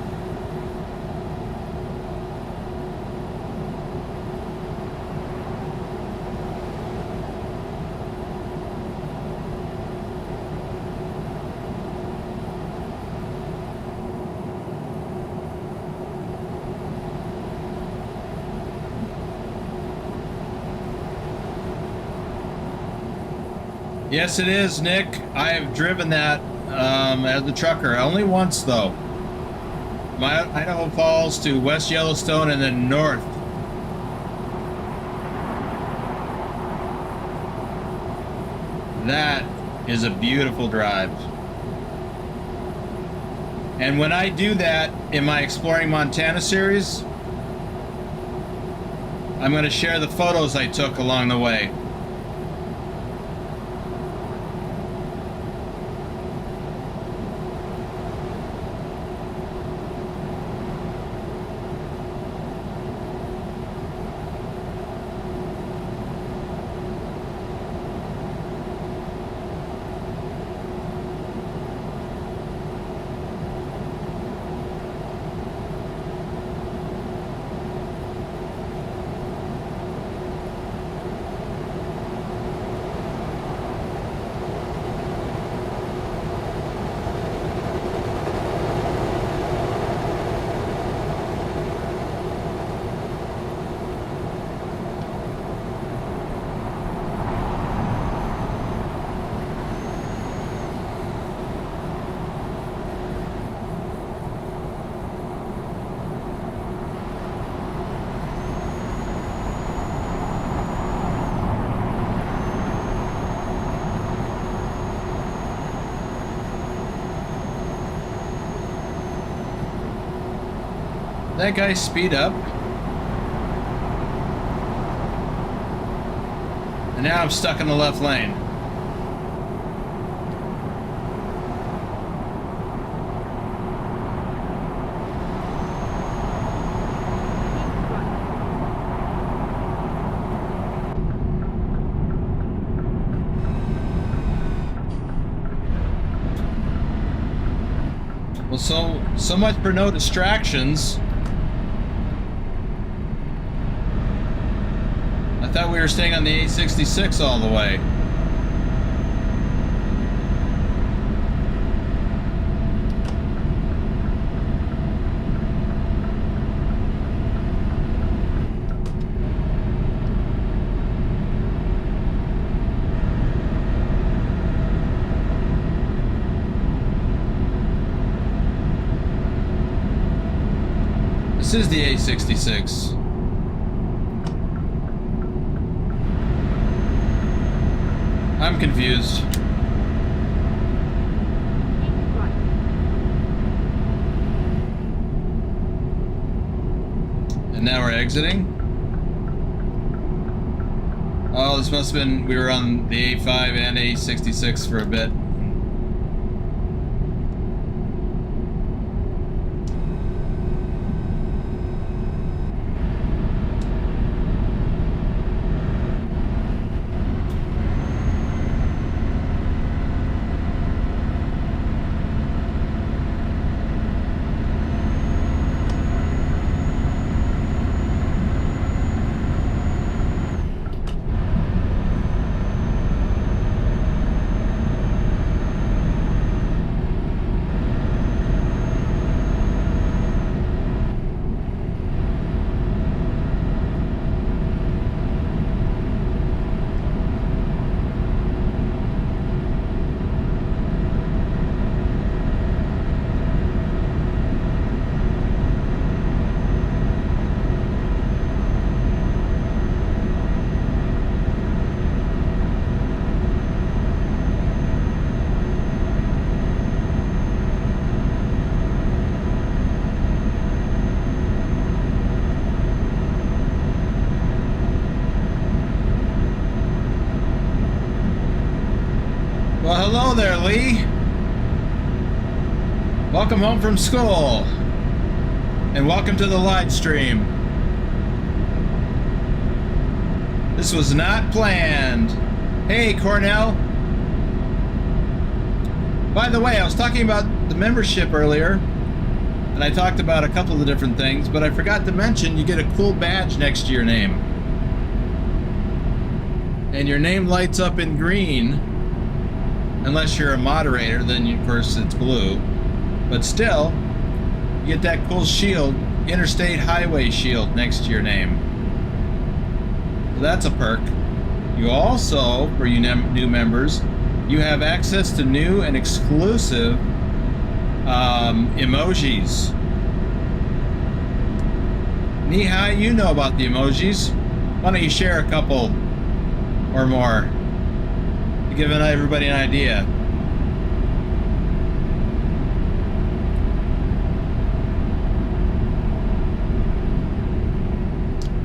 Yes, it is, Nick. I have driven that as a trucker. Only once, though. My Idaho Falls to West Yellowstone and then north. That is a beautiful drive. And when I do that in my Exploring Montana series, I'm going to share the photos I took along the way. That guy speed up. And now I'm stuck in the left lane. Well, so much for no distractions. I thought we were staying on the 866 all the way. This is the 866. I'm confused. And now we're exiting? Oh, this must have been, we were on the A5 and A66 for a bit. Well, hello there, Lee. Welcome home from school. And welcome to the live stream. This was not planned. Hey, Cornell. By the way, I was talking about the membership earlier, and I talked about a couple of different things, but I forgot to mention you get a cool badge next to your name. And your name lights up in green. Unless you're a moderator, then of course it's blue. But still, you get that cool shield, Interstate Highway shield, next to your name. So that's a perk. You also, for you new members, you have access to new and exclusive emojis. Nihai, you know about the emojis. Why don't you share a couple or more to give everybody an idea?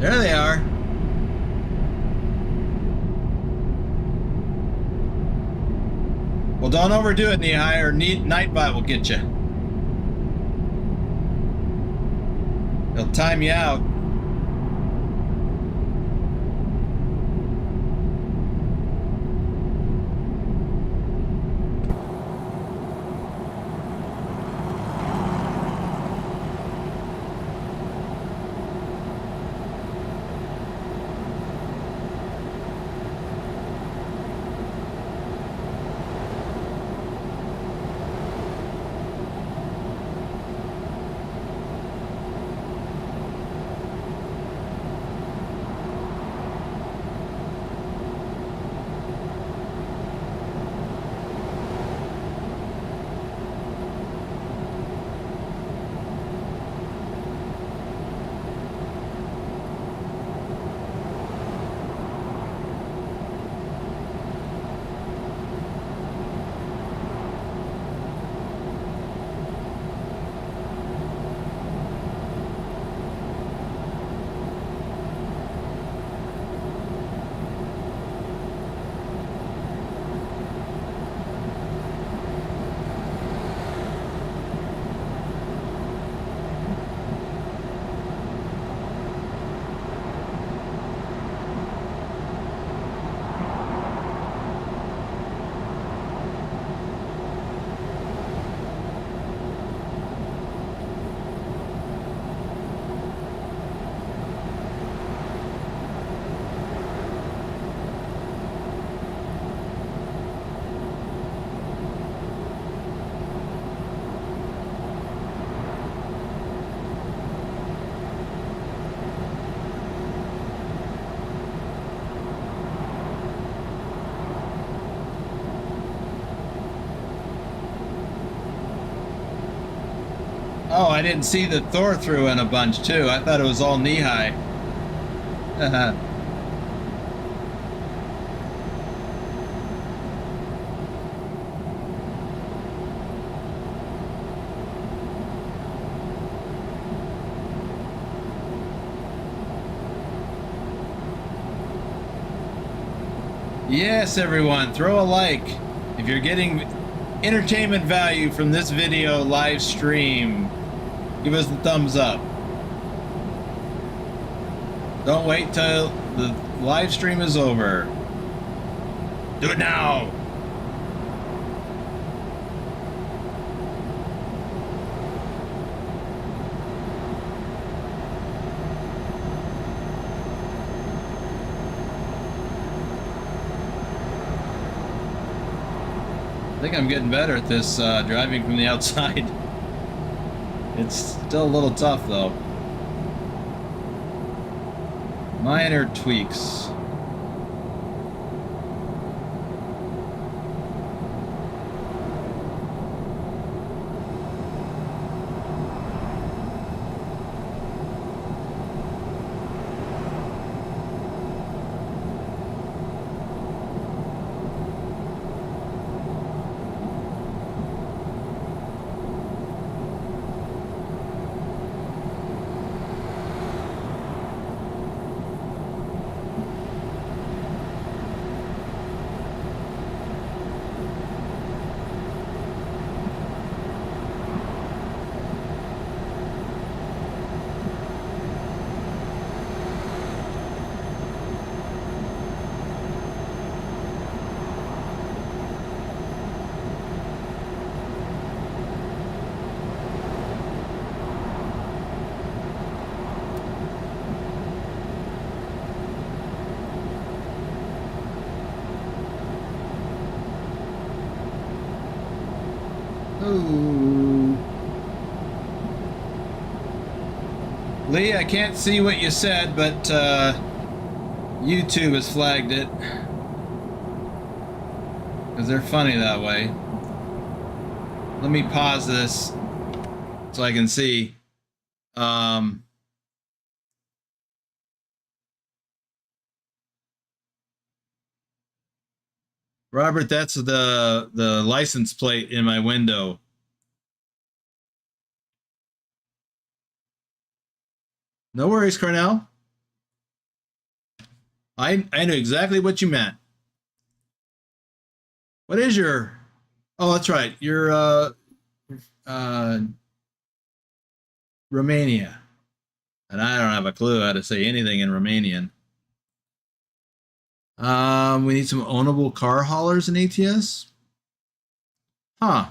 There they are. Well, don't overdo it, Nihai, or Nightbot will get you. He'll time you out. Oh, I didn't see that Thor threw in a bunch too. I thought it was all knee-high. Yes, everyone, throw a like if you're getting entertainment value from this video live stream. Give us the thumbs up. Don't wait till the live stream is over. Do it now. I think I'm getting better at this driving from the outside. It's still a little tough though. Minor tweaks. Ooh. Lee, I can't see what you said, but YouTube has flagged it. because they're funny that way. Let me pause this so I can see. Robert, that's the license plate in my window. No worries, Cornell. I knew exactly what you meant. What is your? Oh, that's right. You're Romania, and I don't have a clue how to say anything in Romanian. We need some ownable car haulers in ATS. Huh.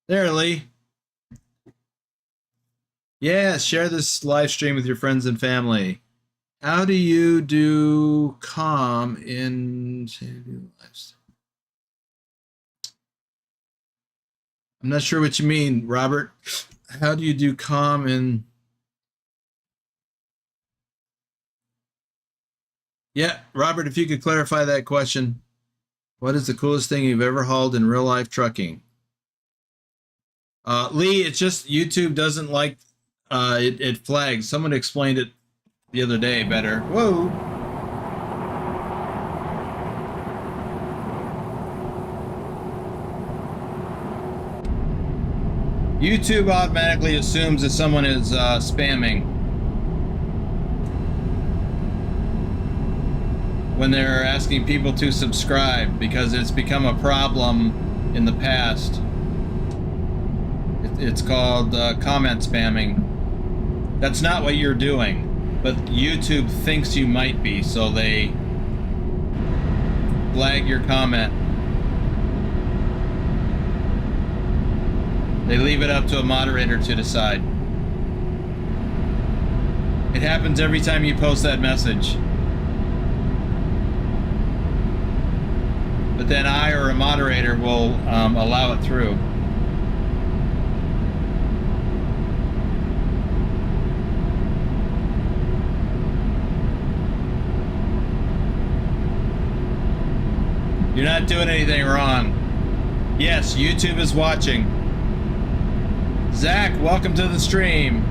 There, Lee. Yeah, share this live stream with your friends and family. How do you do com in... I'm not sure what you mean, Robert. How do you do com in... Yeah, Robert, if you could clarify that question. What is the coolest thing you've ever hauled in real life trucking? Lee, it's just YouTube doesn't like it flags. Someone explained it the other day better. Whoa. YouTube automatically assumes that someone is spamming when they're asking people to subscribe, because it's become a problem in the past. It's called comment spamming. That's not what you're doing, but YouTube thinks you might be, so they flag your comment. They leave it up to a moderator to decide. It happens every time you post that message. But then I or a moderator will allow it through. You're not doing anything wrong. Yes, YouTube is watching. Zach, welcome to the stream.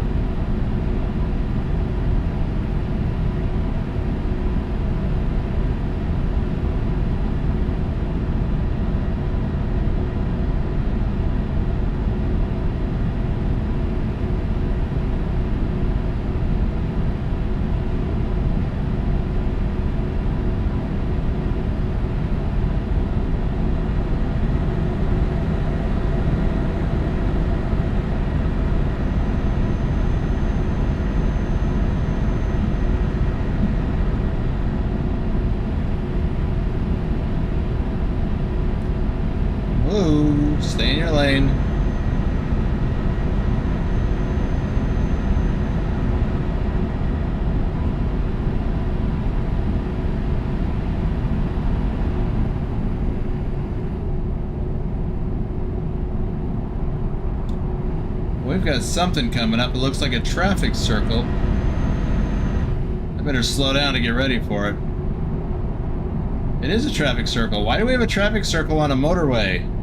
Stay in your lane. We've got something coming up. It looks like a traffic circle. I better slow down to get ready for it. It is a traffic circle. Why do we have a traffic circle on a motorway?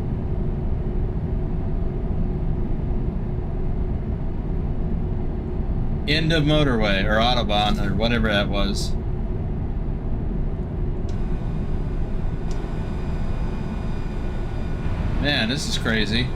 End of motorway, or Autobahn, or whatever that was. Man, this is crazy.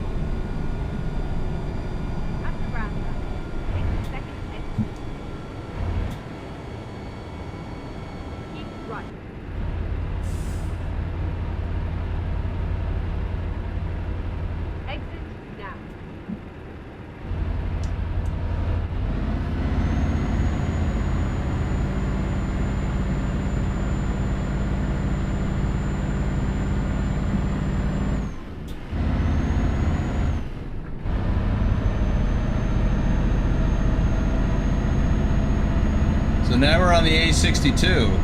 Now we're on the A62.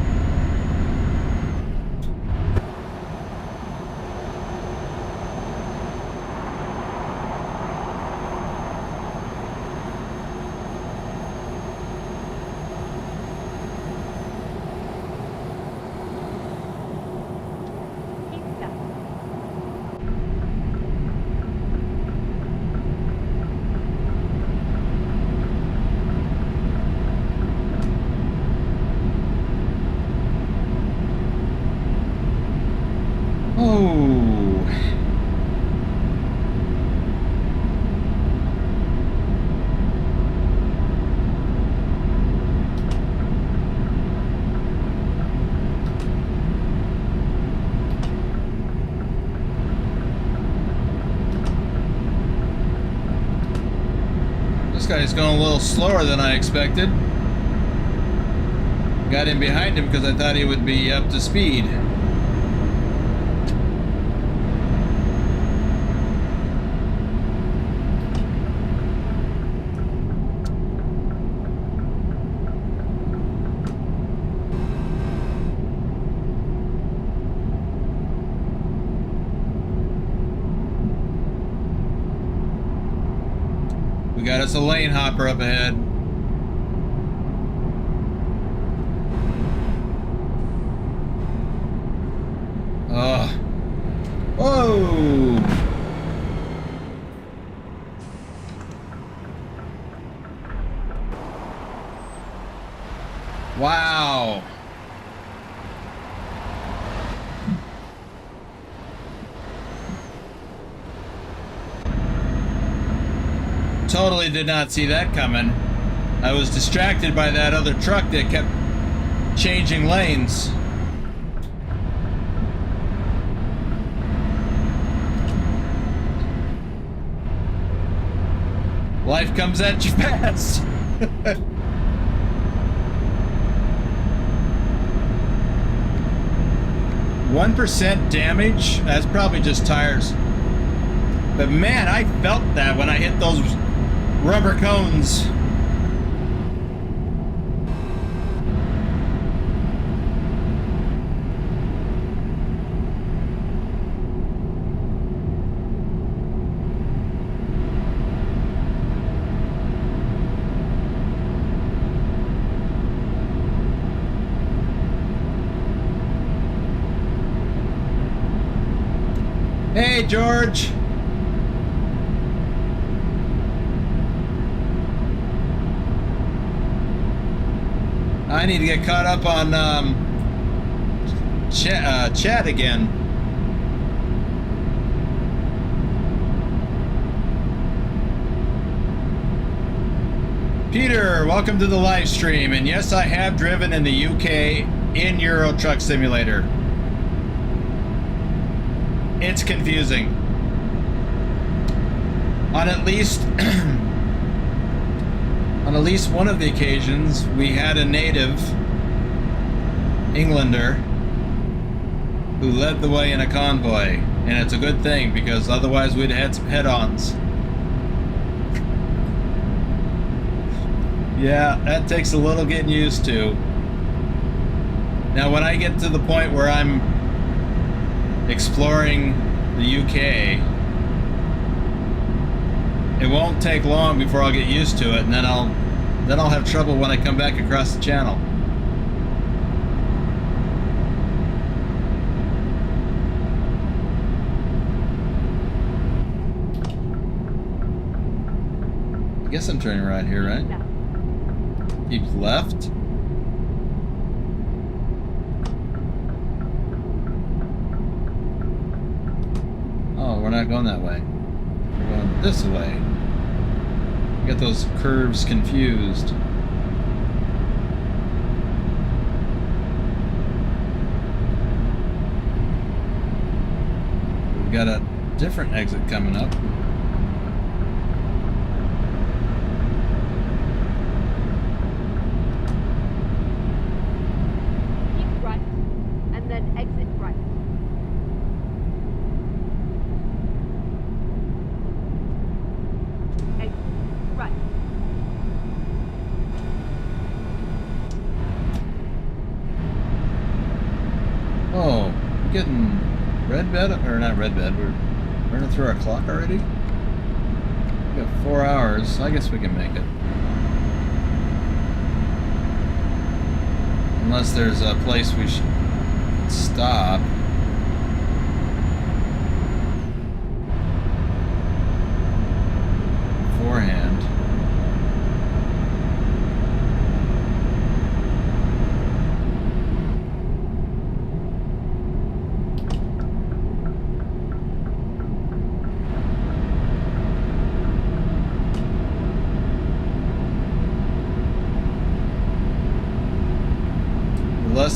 Oh. This guy's going a little slower than I expected. Got in behind him because I thought he would be up to speed. We got us a lane hopper up ahead. Whoa! Wow! Totally did not see that coming. I was distracted by that other truck that kept changing lanes. Life comes at you fast. 1% damage? That's probably just tires. But man, I felt that when I hit those rubber cones. Hey, George. I need to get caught up on chat again. Peter, welcome to the live stream. And yes, I have driven in the UK in Euro Truck Simulator. It's confusing. On at least one of the occasions, we had a native Englander who led the way in a convoy, and it's a good thing because otherwise we'd had some head-ons. Yeah, that takes a little getting used to. Now, when I get to the point where I'm exploring the UK, it won't take long before I'll get used to it, and then I'll have trouble when I come back across the channel. I guess I'm turning right here, right? Keep left. Oh, we're not going that way. We're going this way. Get those curves confused. We've got a different exit coming up. Keep right, and then exit right. Right. Oh, we're getting red bed, or not red bed, we're running through our clock already? We got 4 hours, I guess we can make it. Unless there's a place we should stop. Beforehand.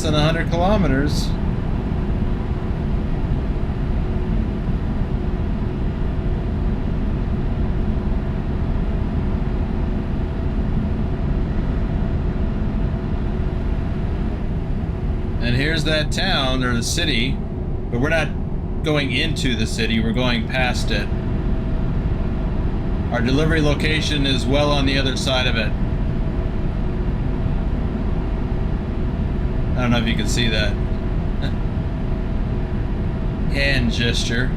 less than 100 kilometers. And here's that town, or the city, but we're not going into the city, we're going past it. Our delivery location is well on the other side of it. I don't know if you can see that. Hand gesture.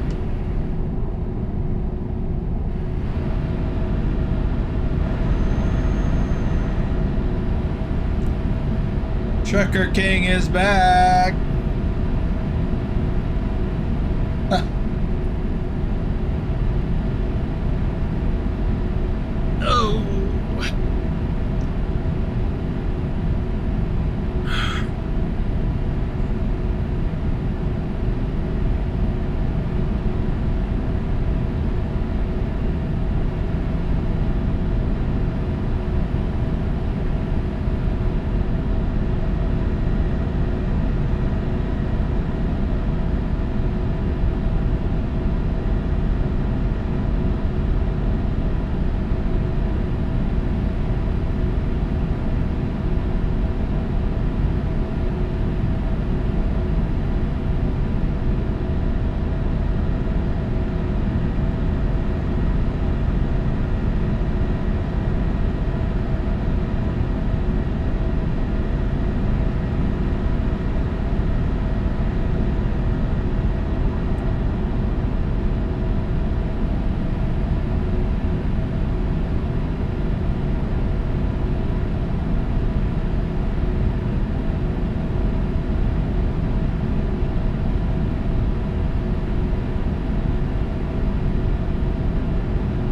Trucker King is back! Oh!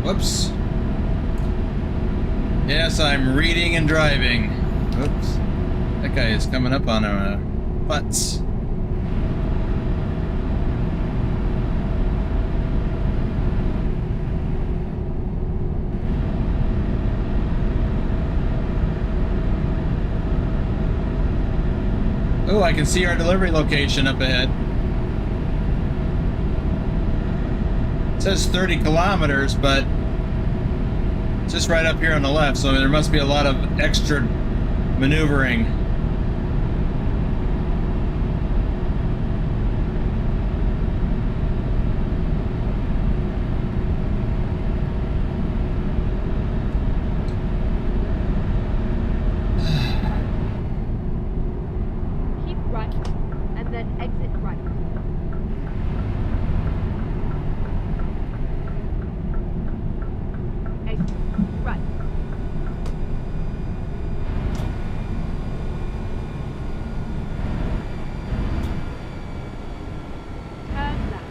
Whoops. Yes, I'm reading and driving. Whoops. That guy is coming up on our butts. Oh, I can see our delivery location up ahead. It says 30 kilometers, but it's just right up here on the left, so there must be a lot of extra maneuvering. Keep right, and then exit right. Exit right. Turn left.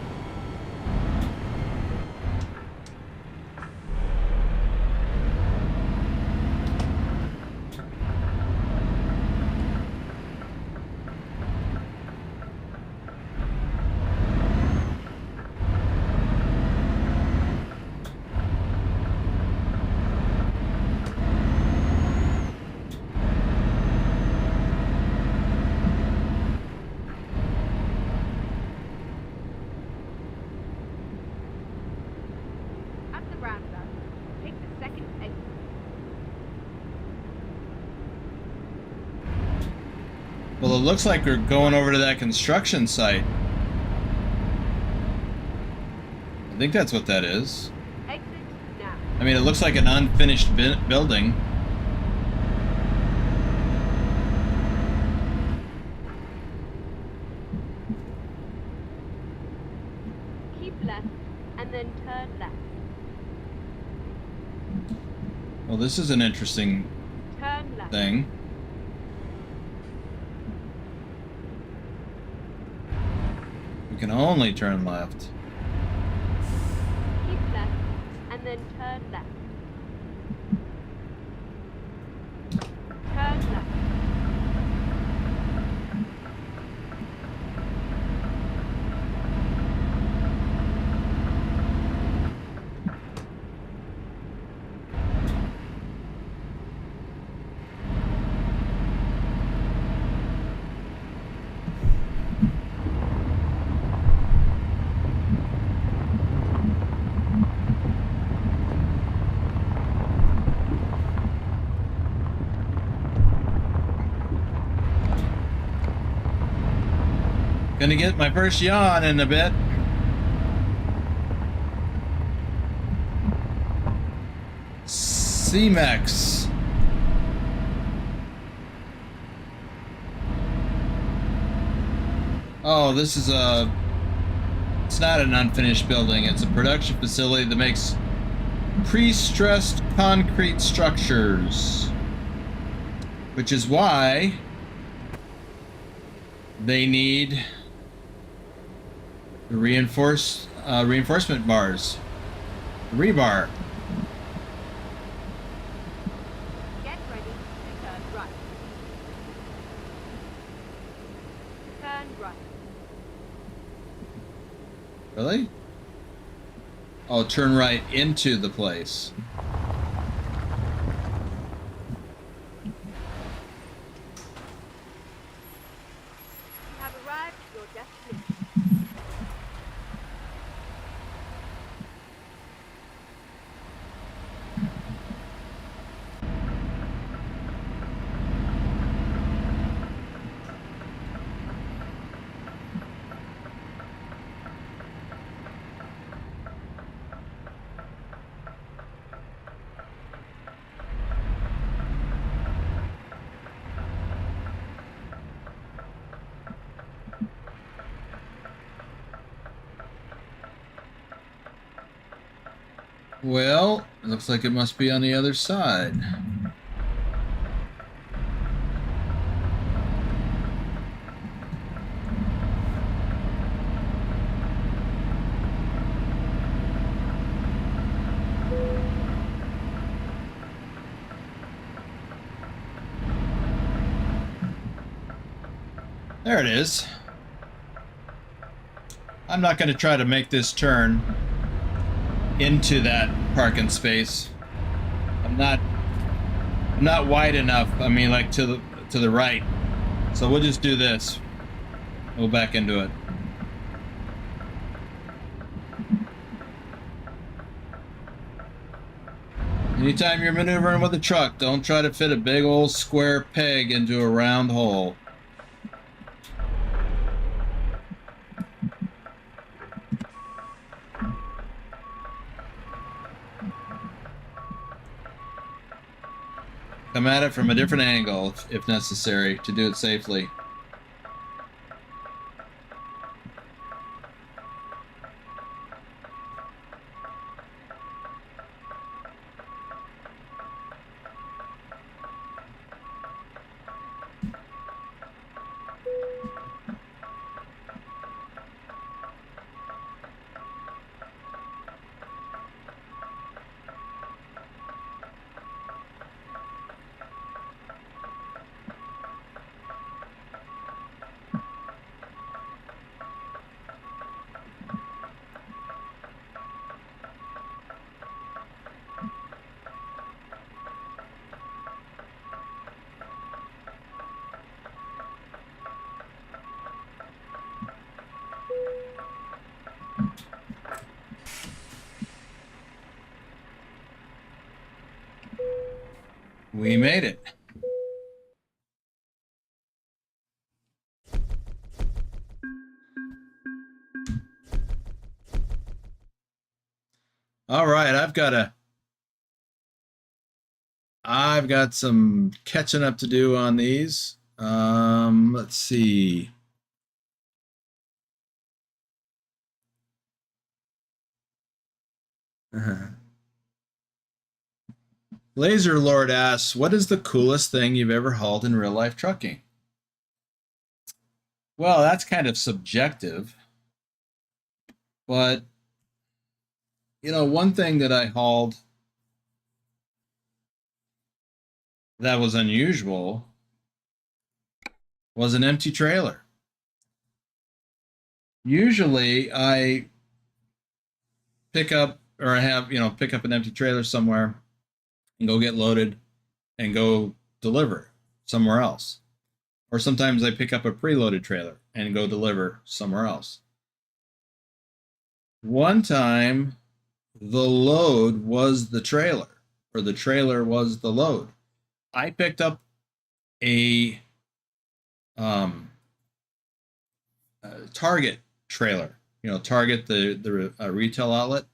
At the roundabout, take the second exit. Well, it looks like we're going over to that construction site. I think that's what that is. Exit now. I mean, it looks like an unfinished building. Keep left, and then turn left. Well, this is an interesting Turn left. thing. We can only turn left. Keep left, and then turn left. Turn left. Gonna get my first yawn in a bit. C-Mex. Oh, this is a... It's not an unfinished building. It's a production facility that makes pre-stressed concrete structures. Which is why they need the reinforcement bars. Rebar. Get ready to turn right. Turn right. Really? Oh, turn right into the place. You have arrived at your destination. Well, it looks like it must be on the other side. There it is. I'm not going to try to make this turn into that parking space. I'm not wide enough. I mean, like to the right. So we'll just do this. We'll back into it. Anytime you're maneuvering with a truck, don't try to fit a big old square peg into a round hole. Come at it from a different angle if necessary to do it safely. We made it. All right, I've got some catching up to do on these. Let's see. Laser Lord asks, what is the coolest thing you've ever hauled in real life trucking? Well, that's kind of subjective. But, you know, one thing that I hauled that was unusual was an empty trailer. Usually I pick up an empty trailer somewhere and go get loaded and go deliver somewhere else. Or sometimes I pick up a preloaded trailer and go deliver somewhere else. One time, the load was the trailer, or the trailer was the load. I picked up a Target trailer. You know, Target, the retail outlet.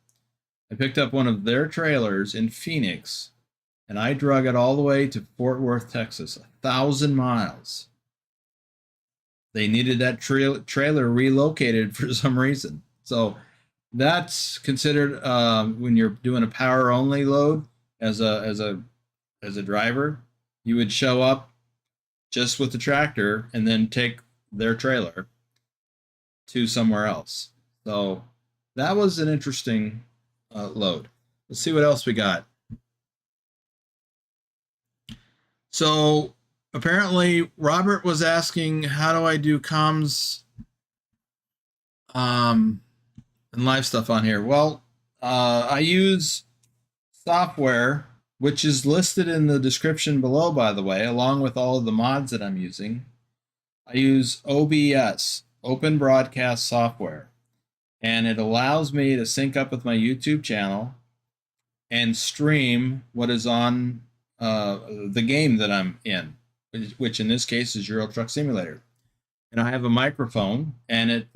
I picked up one of their trailers in Phoenix, and I drug it all the way to Fort Worth, Texas, 1,000 miles. They needed that trailer relocated for some reason. So that's considered when you're doing a power only load as a driver, you would show up just with the tractor and then take their trailer to somewhere else. So that was an interesting load. Let's see what else we got. So apparently Robert was asking, how do I do comms and live stuff on here? Well, I use software, which is listed in the description below, by the way, along with all of the mods that I'm using. I use OBS, Open Broadcast Software, and it allows me to sync up with my YouTube channel and stream what is on the game that I'm in, which in this case is Euro Truck Simulator. And I have a microphone, and it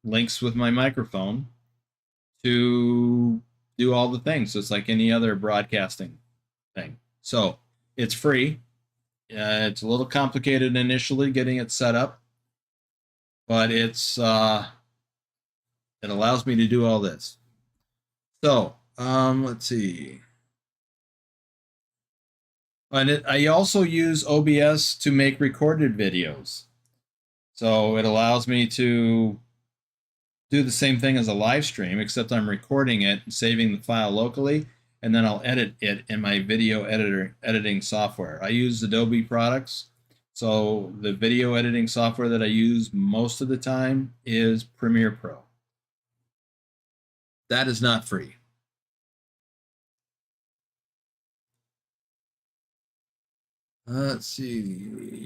links with my microphone to do all the things. So it's like any other broadcasting thing. So it's free. It's a little complicated initially getting it set up, but it's it allows me to do all this. So let's see. And I also use OBS to make recorded videos. So it allows me to do the same thing as a live stream, except I'm recording it and saving the file locally, and then I'll edit it in my video editing software. I use Adobe products, so the video editing software that I use most of the time is Premiere Pro. That is not free. Let's see.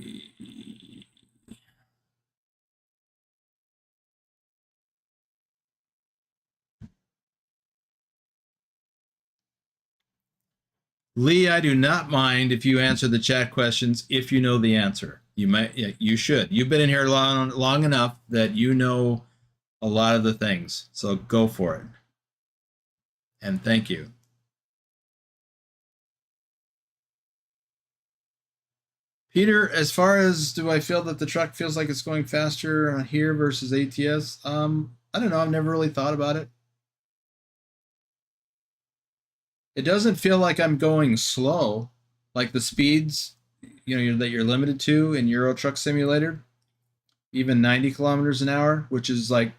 Lee, I do not mind if you answer the chat questions if you know the answer. You might, yeah, you should. You've been in here long enough that you know a lot of the things. So go for it. And thank you. Peter, as far as do I feel that the truck feels like it's going faster here versus ATS? I don't know. I've never really thought about it. It doesn't feel like I'm going slow, like the speeds, you know, that you're limited to in Euro Truck Simulator, even 90 kilometers an hour, which is like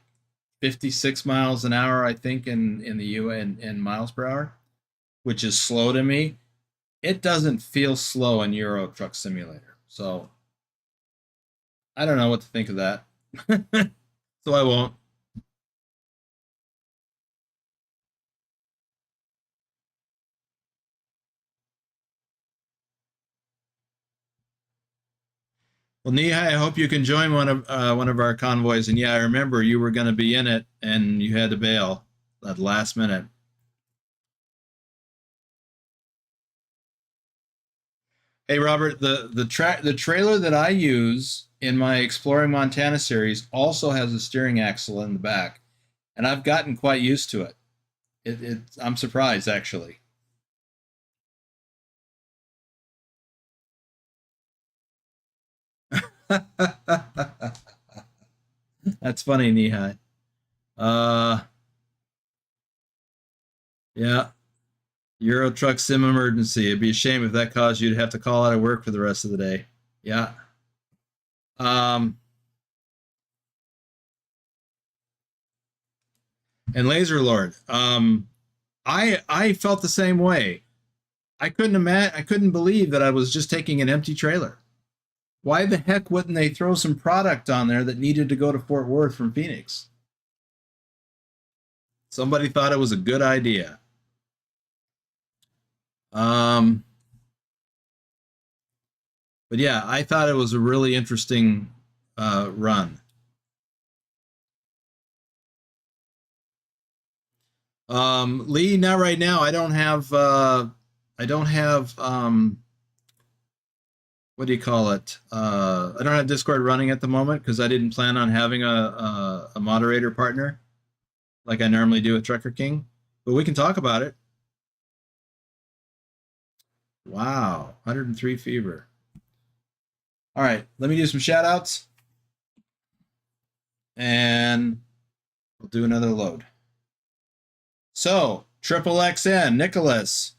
56 miles an hour, I think, in the UN in miles per hour, which is slow to me. It doesn't feel slow in Euro Truck Simulator. So I don't know what to think of that. So I won't. Well, Nihai, I hope you can join one of our convoys. And yeah, I remember you were going to be in it, and you had to bail at the last minute. Hey, Robert, the trailer that I use in my Exploring Montana series also has a steering axle in the back, and I've gotten quite used to it. I'm surprised, actually. That's funny, Nihai. Yeah. Euro Truck Sim emergency. It'd be a shame if that caused you to have to call out of work for the rest of the day. Yeah. And Laser Lord. I felt the same way. I couldn't believe that I was just taking an empty trailer. Why the heck wouldn't they throw some product on there that needed to go to Fort Worth from Phoenix? Somebody thought it was a good idea. But yeah, I thought it was a really interesting run. Lee, not right now. I don't have what do you call it? I don't have Discord running at the moment because I didn't plan on having a moderator partner like I normally do with Trucker King, but we can talk about it. Wow, 103 fever. All right, let me do some shout outs and we'll do another load. So, Triple XN, Nicholas,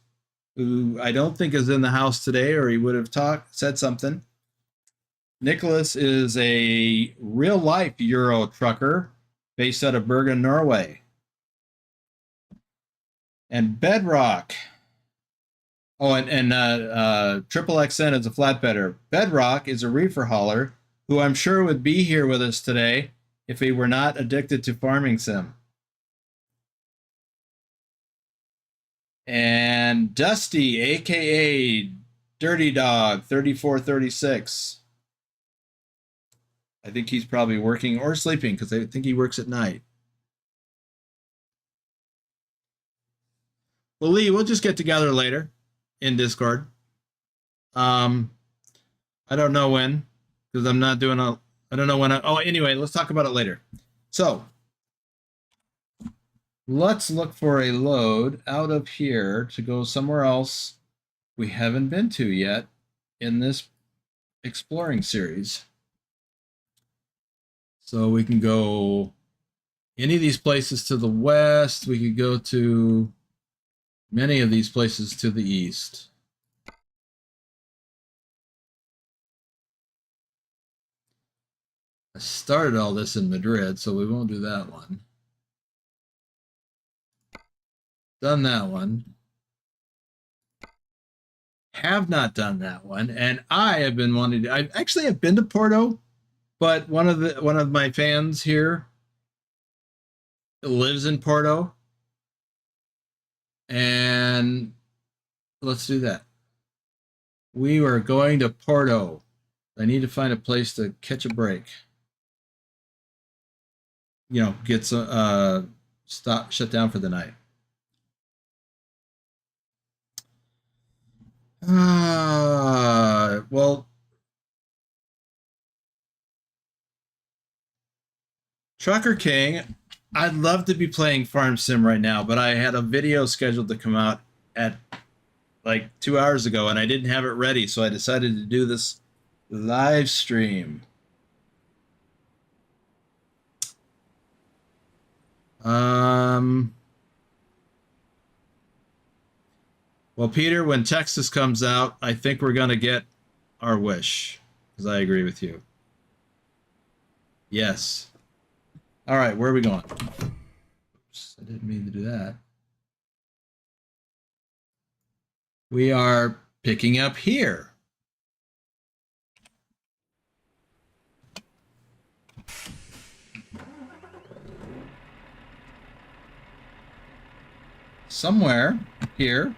who I don't think is in the house today or he would have said something. Nicholas is a real life Euro trucker based out of Bergen, Norway. And Bedrock. Oh, and Triple XN is a flatbedder. Bedrock is a reefer hauler who I'm sure would be here with us today if he were not addicted to farming sim. And Dusty, aka Dirty Dog 3436. I think he's probably working or sleeping because I think he works at night. Well, Lee, we'll just get together later in Discord. I don't know when because I'm not doing I don't know when. Anyway, let's talk about it later. So let's look for a load out of here to go somewhere else we haven't been to yet in this exploring series. So we can go any of these places to the west. We could go to many of these places to the east. I started all this in Madrid, so we won't do that one. Done that one. Have not done that one, and I have been wanting to. I've been to Porto, but one of my fans here lives in Porto, and let's do that. We are going to Porto. I need to find a place to catch a break. You know, get some shut down for the night. Well, Trucker King, I'd love to be playing Farm Sim right now, but I had a video scheduled to come out at like 2 hours ago and I didn't have it ready, so I decided to do this live stream. Well, Peter, when Texas comes out, I think we're going to get our wish, because I agree with you. Yes. All right, where are we going? Oops, I didn't mean to do that. We are picking up here. Somewhere here.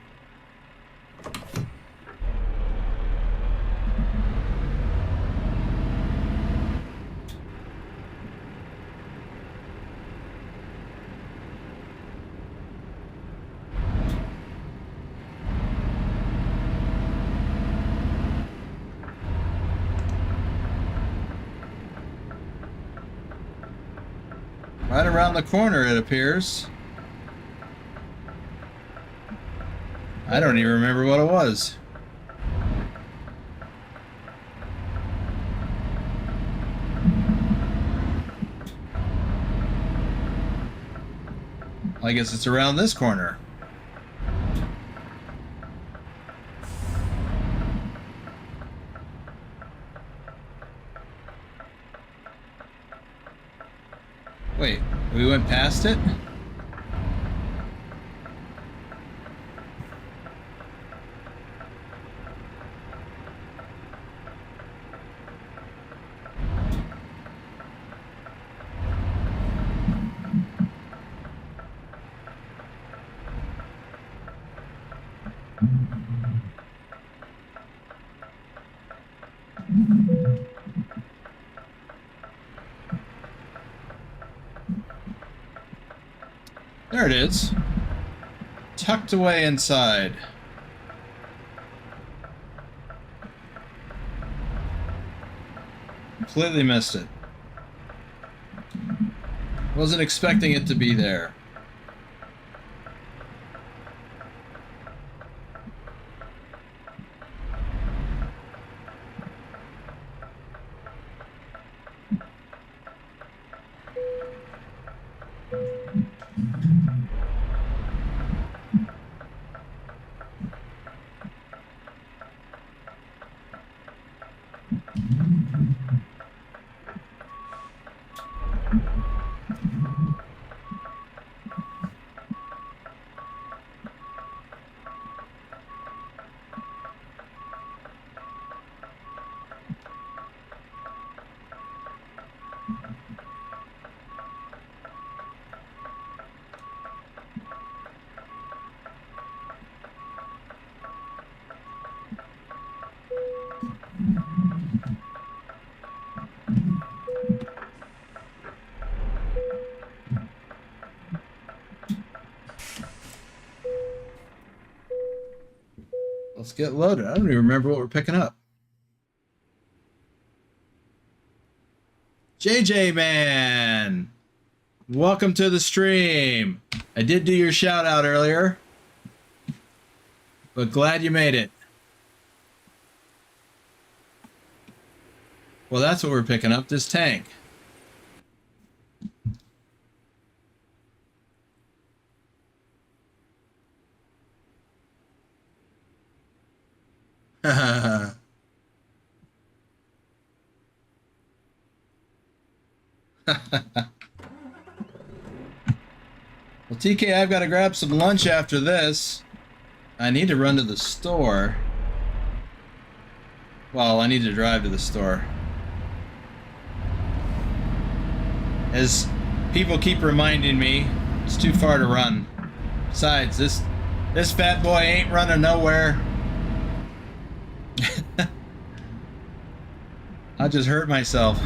Right around the corner, it appears. I don't even remember what it was. I guess it's around this corner. Wait, we went past it? There it is. Tucked away inside. completely missed it. Wasn't expecting it to be there. Let's get loaded. I don't even remember what we're picking up. JJ Man, welcome to the stream. I did do your shout out earlier, but glad you made it. Well, that's what we're picking up, this tank. Well, TK, I've got to grab some lunch after this. I need to run to the store. Well, I need to drive to the store. As people keep reminding me, it's too far to run. Besides, this fat boy ain't running nowhere. I'll just hurt myself.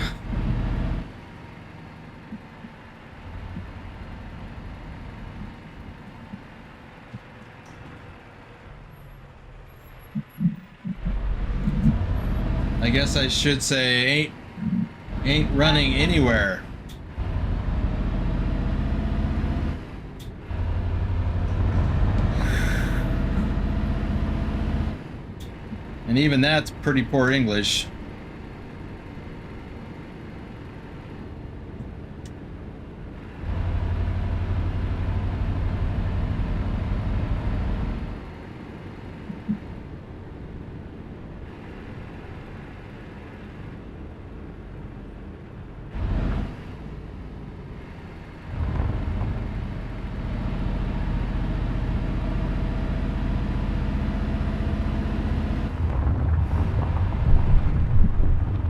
I guess I should say ain't running anywhere. And even that's pretty poor English.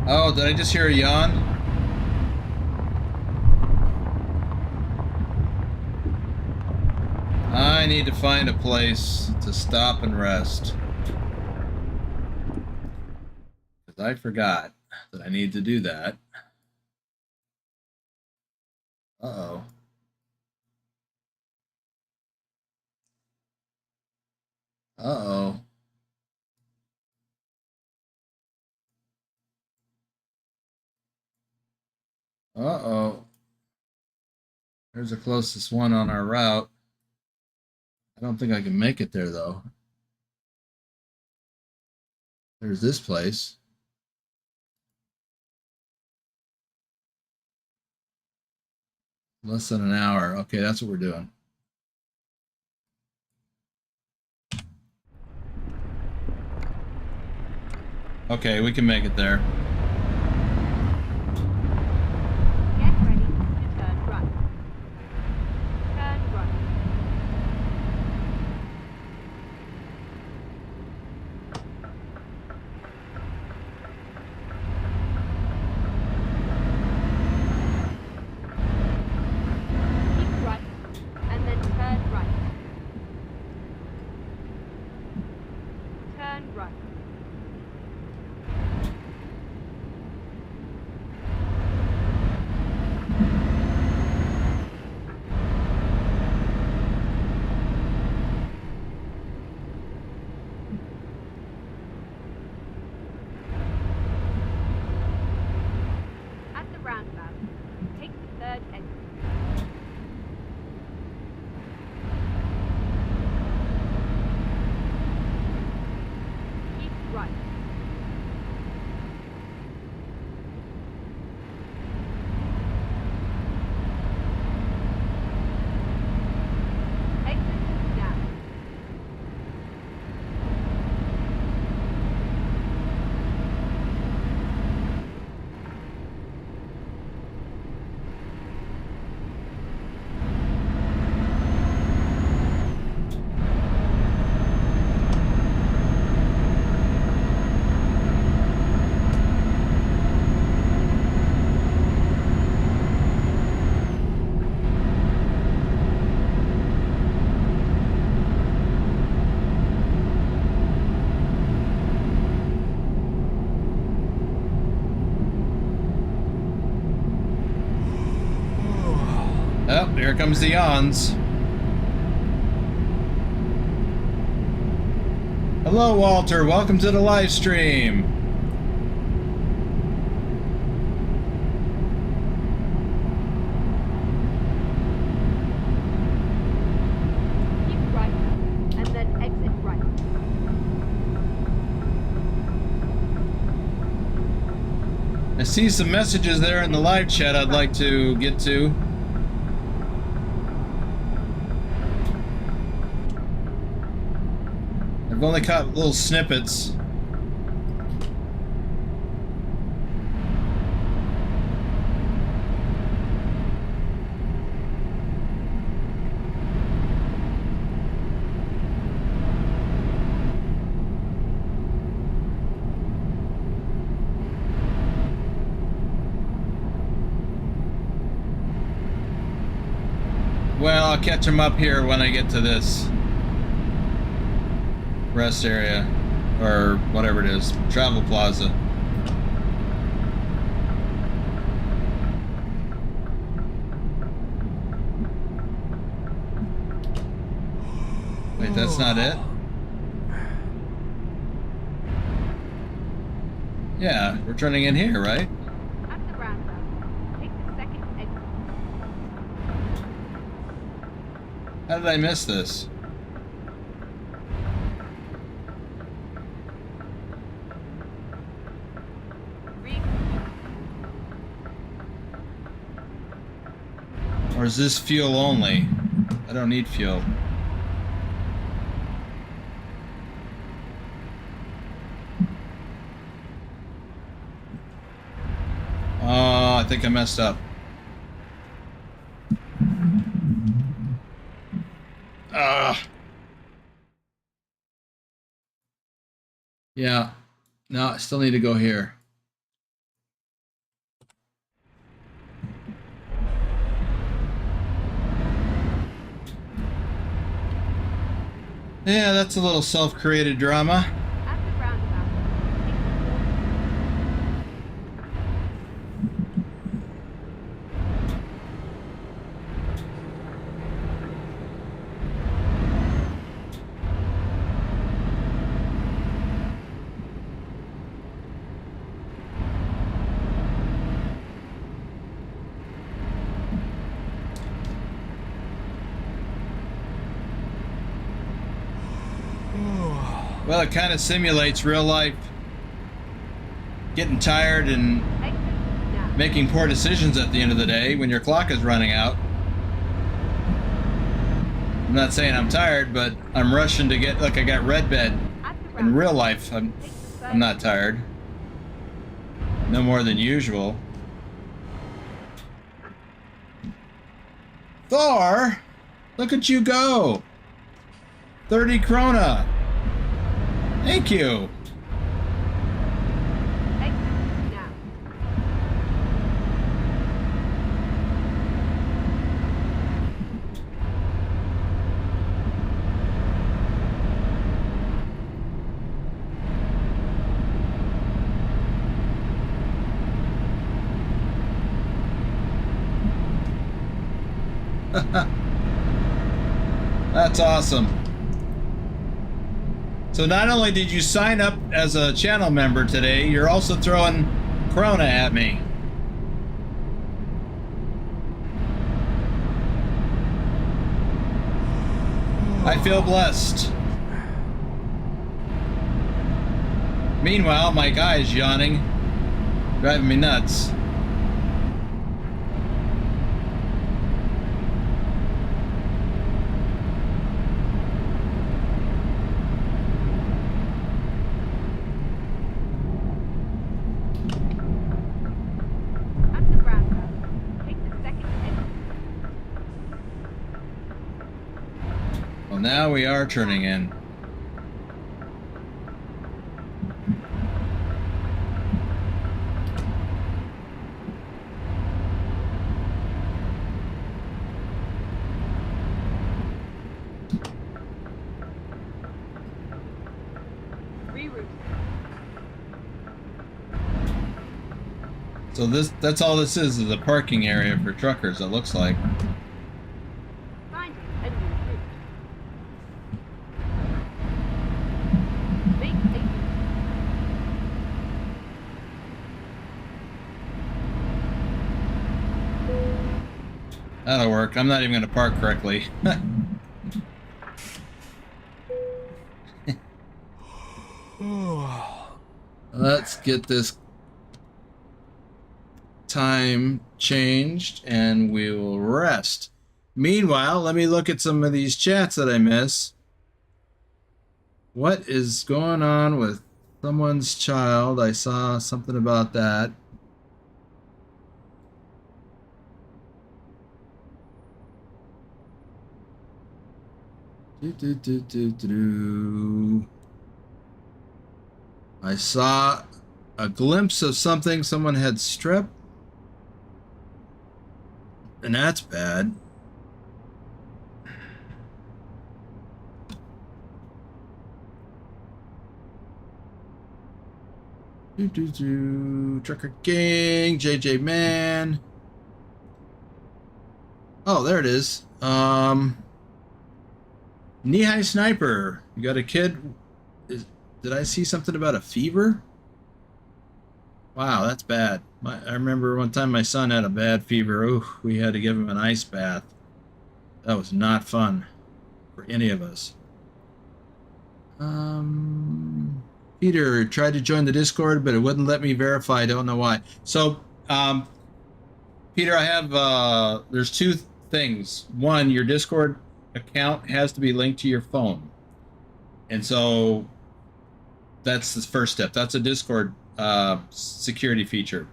Oh, did I just hear a yawn? I need to find a place to stop and rest. Because I forgot that I need to do that. Uh-oh. Uh-oh. Uh-oh. There's the closest one on our route. I don't think I can make it there, though. There's this place. Less than an hour. Okay, that's what we're doing. Okay, we can make it there. Get ready to turn right. Turn right. Keep right, and then turn right. Turn right. here comes the yawns. Hello, Walter. Welcome to the live stream. Keep right, and then exit right. I see some messages there in the live chat I'd like to get to. I've only caught little snippets. Well, I'll catch them up here when I get to this rest area, or whatever it is, travel plaza. Wait, that's not it? Yeah, we're turning in here, right? At the roundabout, take the second exit. How did I miss this? Or is this fuel only? I don't need fuel. Oh, I think I messed up. Yeah. No, I still need to go here. Yeah, that's a little self-created drama. At the roundabout, take Well, it kind of simulates real life. Getting tired and exit now. making poor decisions at the end of the day when your clock is running out. I'm not saying I'm tired, but I'm rushing to get, like I got red bed. At the In roundabout, real life, I'm not tired. No more than usual. Thor, look at you go. 30 krona. Thank you. exit now. That's awesome. So not only did you sign up as a channel member today, you're also throwing krona at me. I feel blessed. Meanwhile, my guy is yawning, driving me nuts. At the roundabout, take the second exit. Well, now we are turning in. Reroute. So that's all this is a parking area for truckers, it looks like. That'll work. I'm not even going to park correctly. Let's get this time changed and we will rest. Meanwhile, let me look at some of these chats that I miss. What is going on with someone's child? I saw something about that. I saw a glimpse of something someone had stripped. And that's bad. Trucker Gang, JJ Man. Oh, there it is. Knee-high Sniper. You got a kid? Did I see something about a fever? Wow, that's bad. I remember one time my son had a bad fever. Ooh, we had to give him an ice bath. That was not fun for any of us. Peter tried to join the Discord, but it wouldn't let me verify. I don't know why. So, Peter, I have, there's two things. One, your Discord account has to be linked to your phone. And so that's the first step. That's a Discord security feature.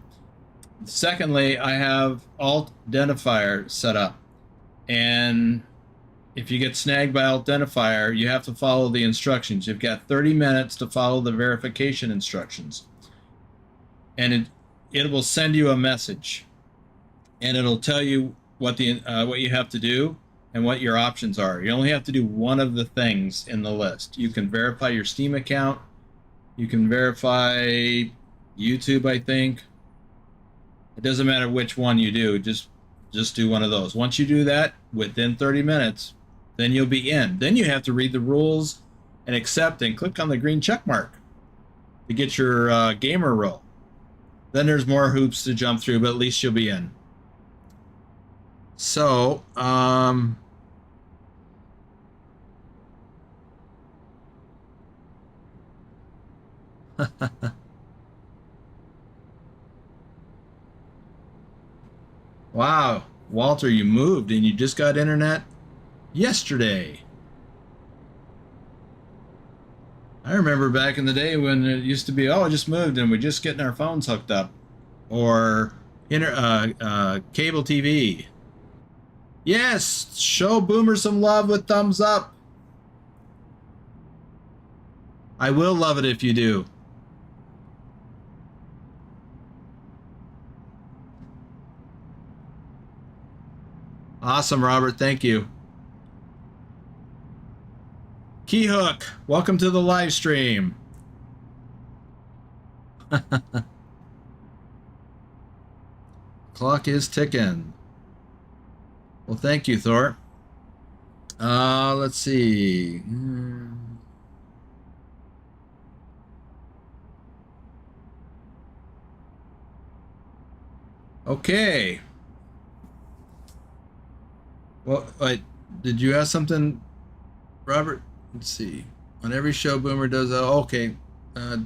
Secondly, I have alt identifier set up. And if you get snagged by alt identifier, you have to follow the instructions. You've got 30 minutes to follow the verification instructions. And it will send you a message. And it'll tell you what you have to do and what your options are. You only have to do one of the things in the list. You can verify your Steam account. You can verify YouTube, I think. It doesn't matter which one you do. Just do one of those. Once you do that, within 30 minutes, then you'll be in. Then you have to read the rules and accept and click on the green check mark to get your gamer role. Then there's more hoops to jump through, but at least you'll be in. So, wow, Walter, you moved and you just got internet yesterday. I remember back in the day when it used to be, oh, I just moved and we're just getting our phones hooked up, or cable TV. Yes, show Boomer some love with thumbs up. I will love it if you do. Awesome, Robert. Thank you. Keyhook, welcome to the live stream. Clock is ticking. Well, thank you, Thor. Let's see. Okay. Well, wait, did you ask something, Robert? Let's see. On every show, Boomer does. Okay.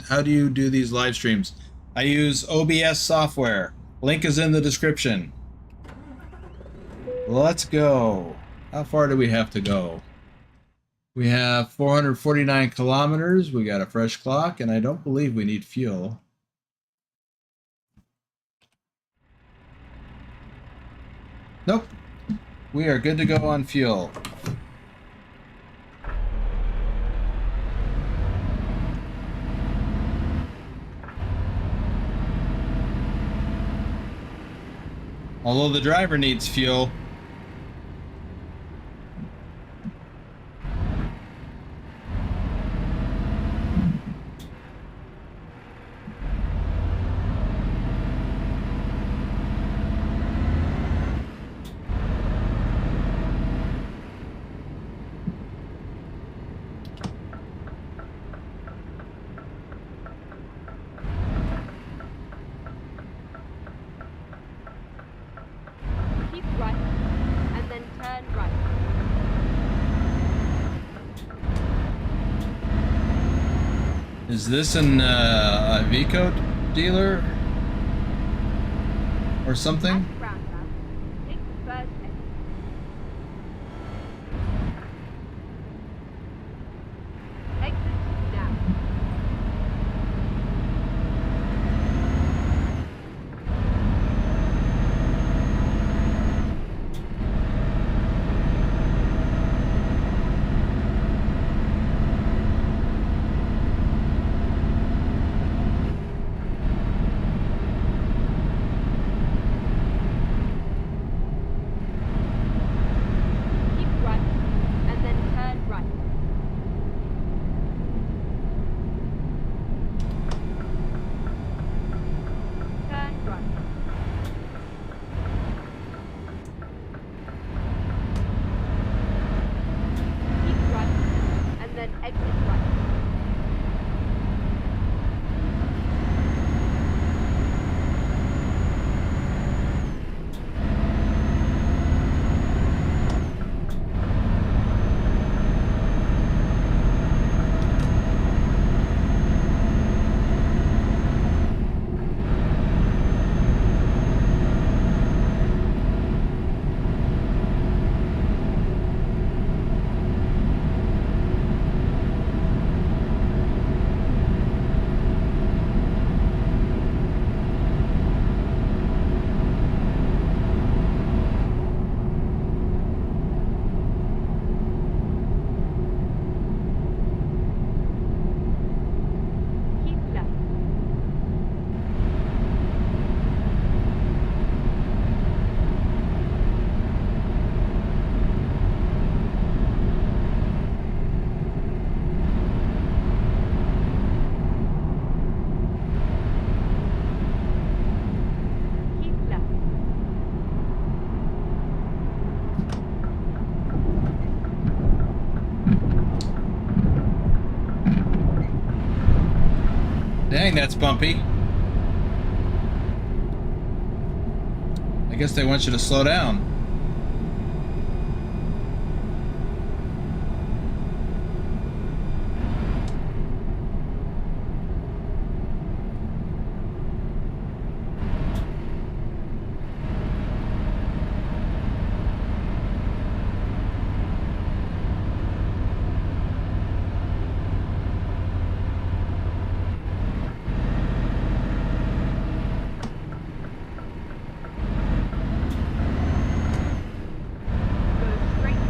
How do you do these live streams? I use OBS software. Link is in the description. Let's go. How far do we have to go? We have 449 kilometers. We got a fresh clock, and I don't believe we need fuel. Nope. We are good to go on fuel. Although the driver needs fuel. Keep right. Is this an Iveco dealer or something? At the roundabout, take the first exit. Exit now. Keep right, and then turn right. Turn right. Keep right, and then exit right. Keep left. Keep left. Dang, that's bumpy. I guess they want you to slow down. Go straight up.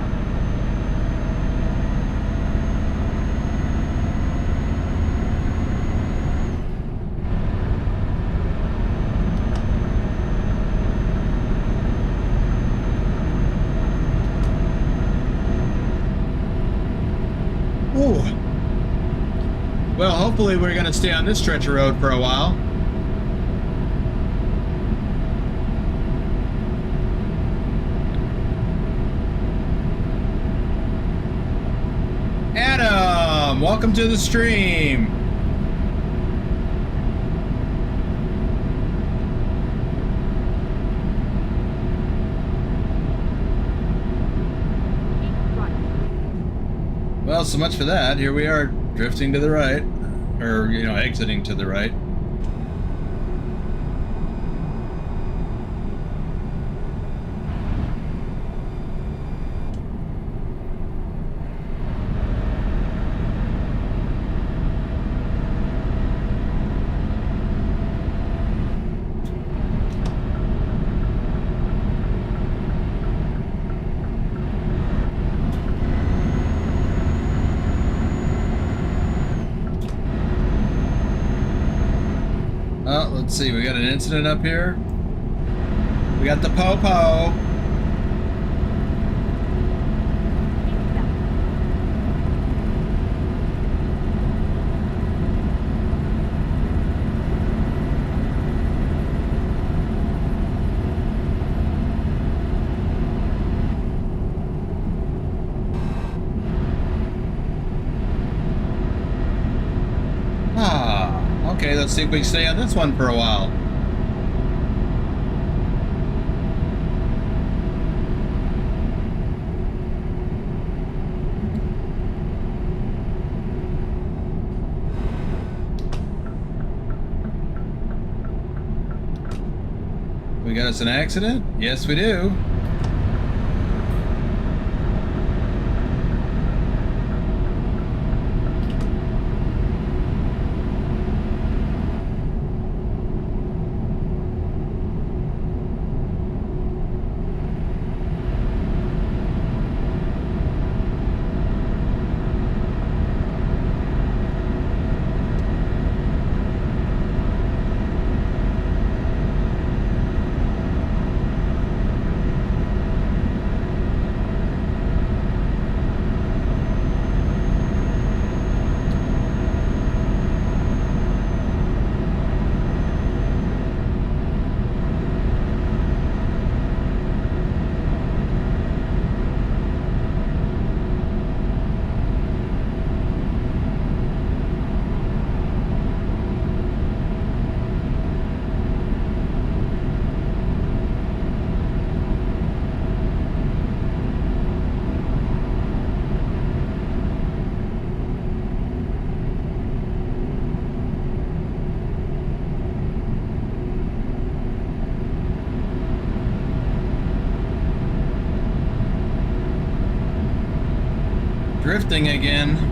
Ooh. Well, hopefully we're going to stay on this stretch of road for a while. Adam, welcome to the stream. Keep right. Well, so much for that. Here we are drifting to the right, or, you know, exiting to the right. Oh, let's see. We got an incident up here. We got the po-po. Keep left. Ah, okay. Let's see if we can stay on this one for a while. got us an accident? Yes, we do. Drifting again.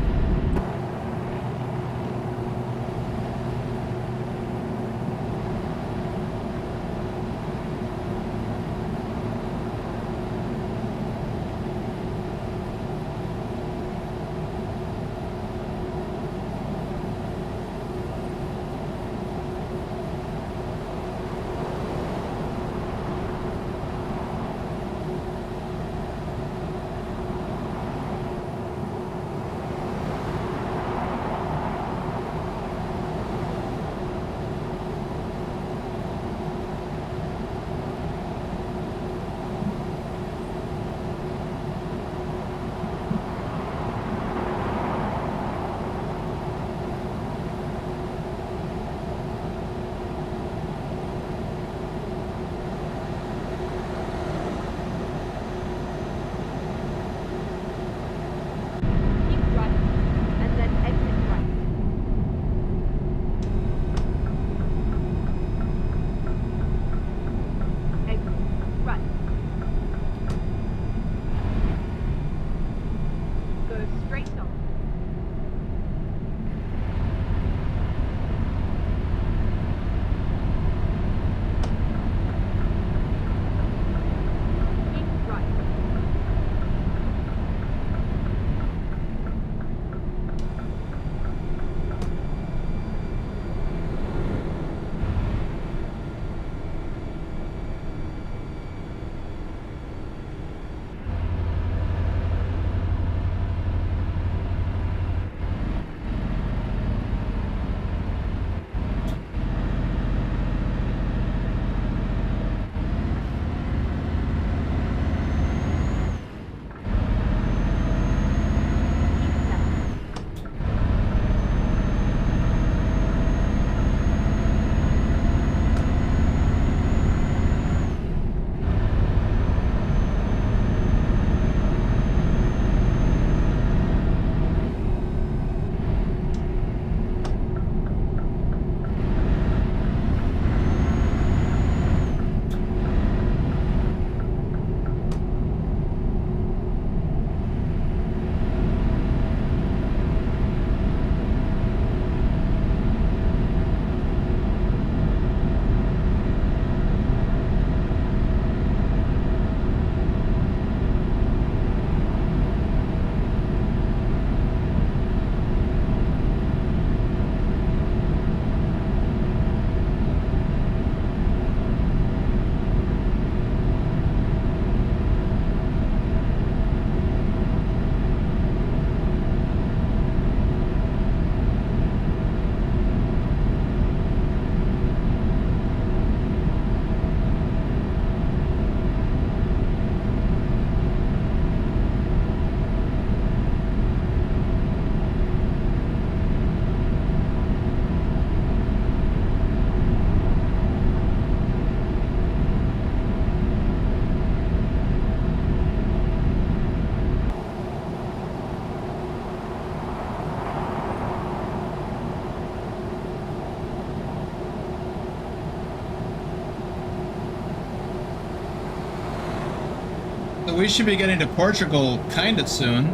we should be getting to Portugal kind of soon,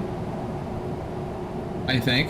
I think.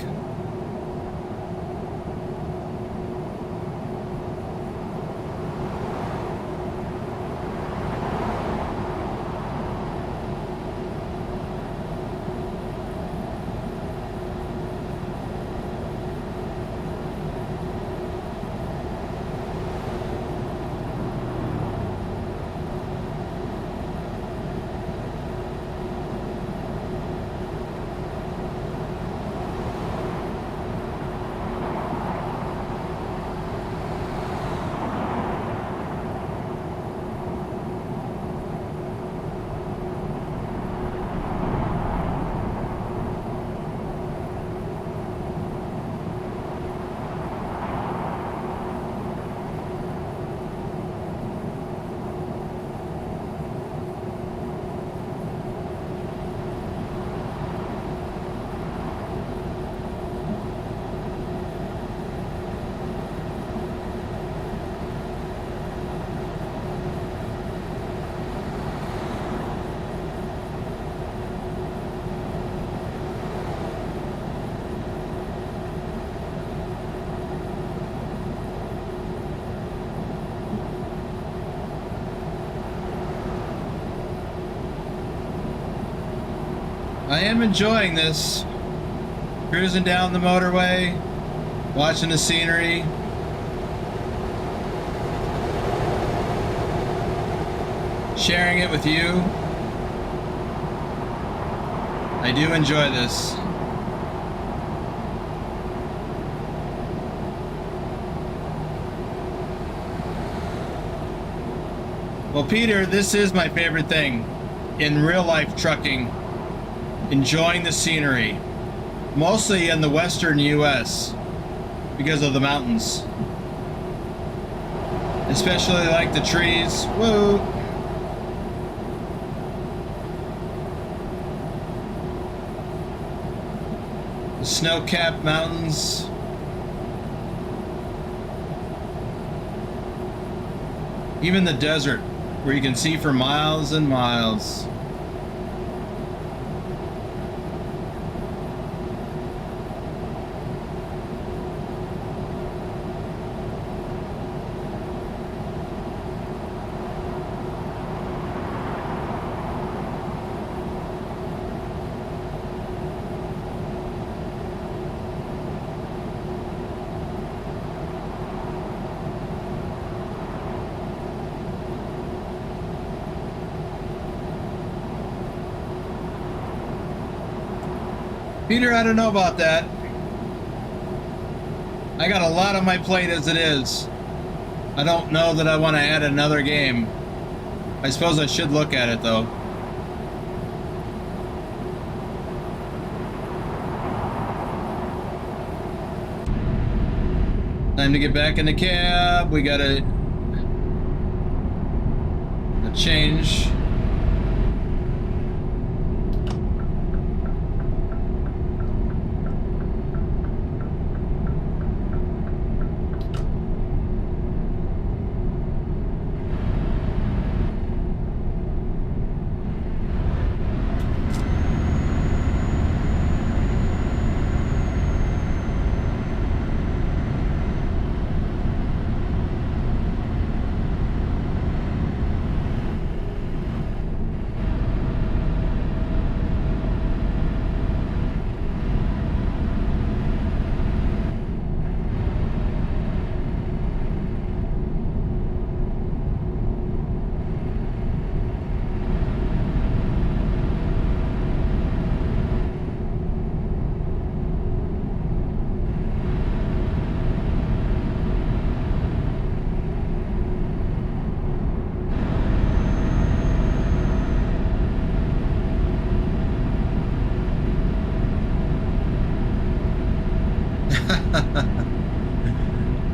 I am enjoying this. Cruising down the motorway, watching the scenery. Sharing it with you. I do enjoy this. Well, Peter, this is my favorite thing in real life trucking. Enjoying the scenery, mostly in the western US because of the mountains. Especially like the trees. Whoa! The snow-capped mountains. Even the desert, where you can see for miles and miles. Peter, I don't know about that. I got a lot on my plate as it is. I don't know that I want to add another game. I suppose I should look at it though. Time to get back in the cab. We got a change.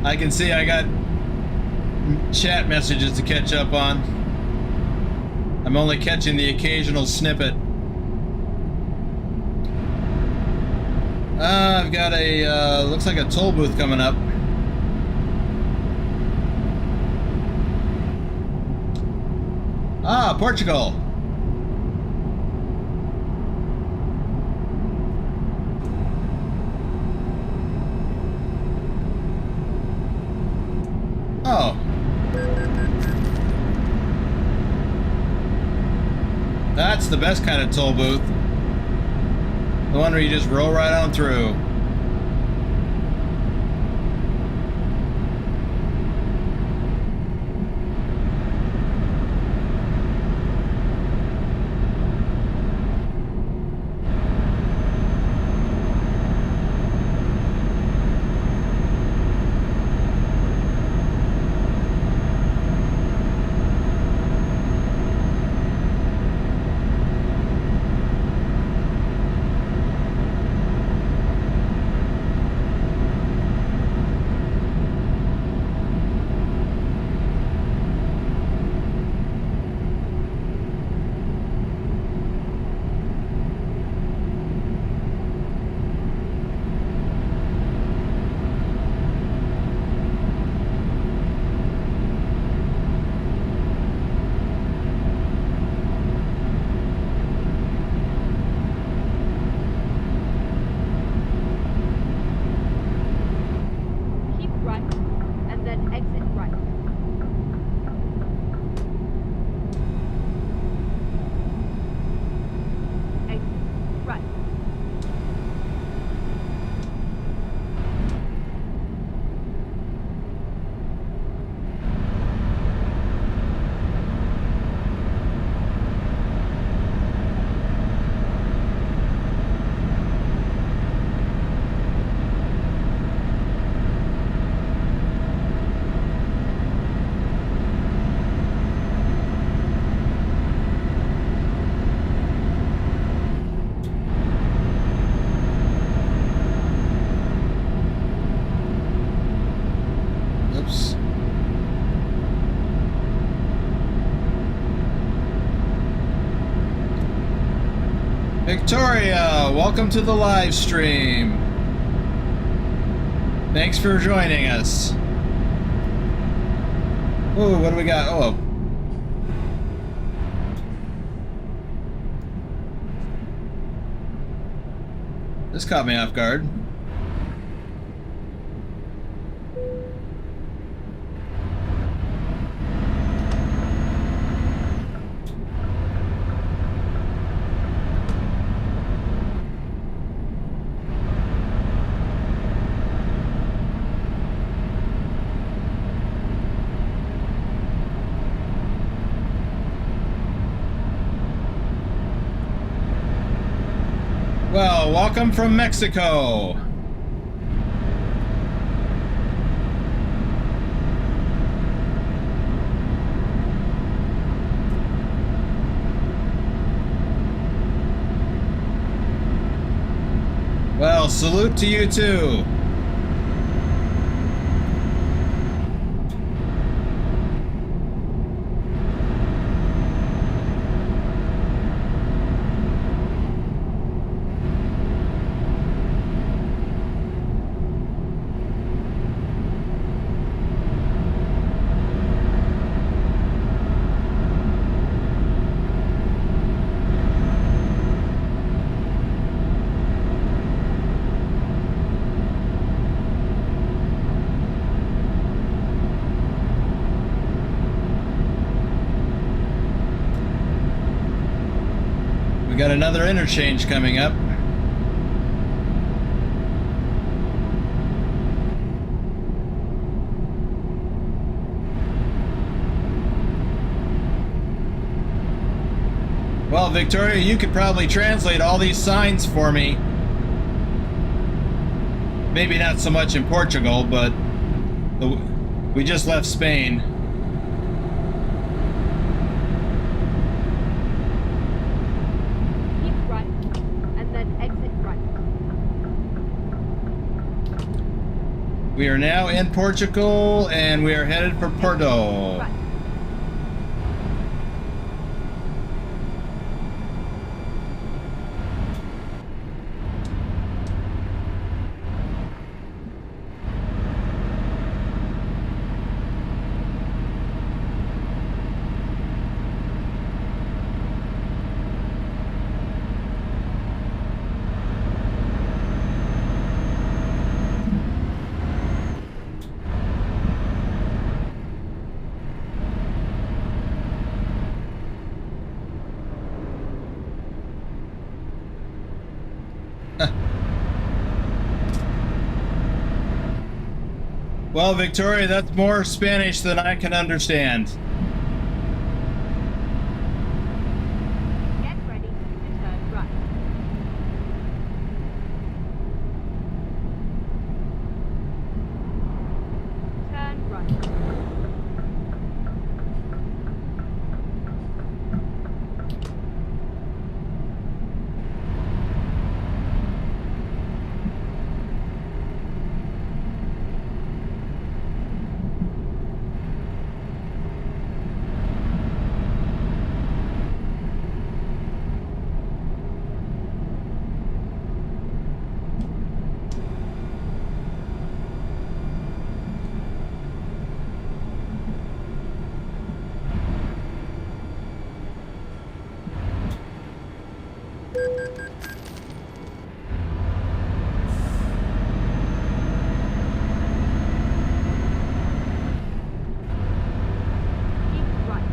I can see I got chat messages to catch up on. I'm only catching the occasional snippet. I've got a, looks like a toll booth coming up. Ah, Portugal. the best kind of toll booth. The one where you just roll right on through. Victoria, welcome to the live stream. Thanks for joining us. Ooh, what do we got? Oh. This caught me off guard. Well, welcome from Mexico. Well, salute to you too. Got another interchange coming up. Well, Victoria, you could probably translate all these signs for me. Maybe not so much in Portugal, but we just left Spain. We are now in Portugal, and we are headed for Porto. Right. Well, Victoria, that's more Spanish than I can understand. Get ready to turn right. Turn right. Keep right.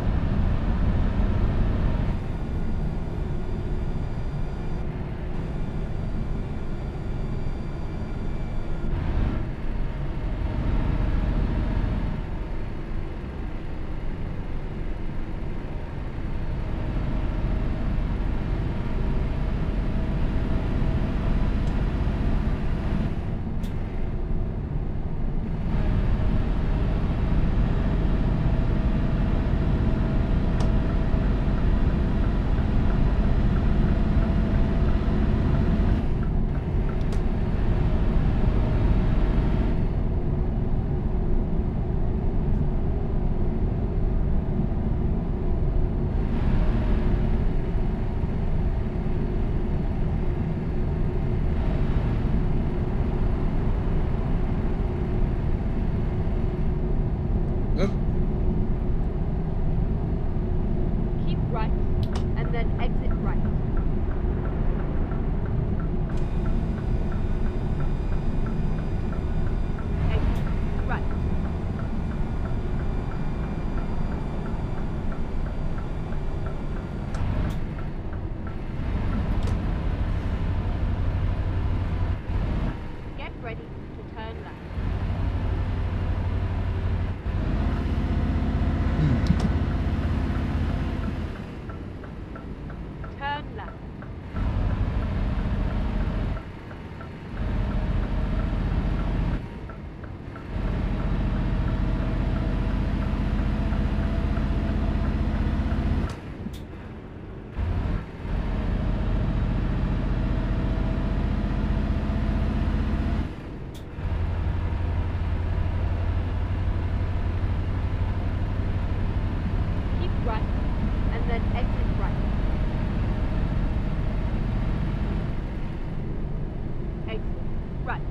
Oop. Keep right, and then exit right. Exit right. Get ready to turn left. Turn left. Keep right, and then exit right. Exit right.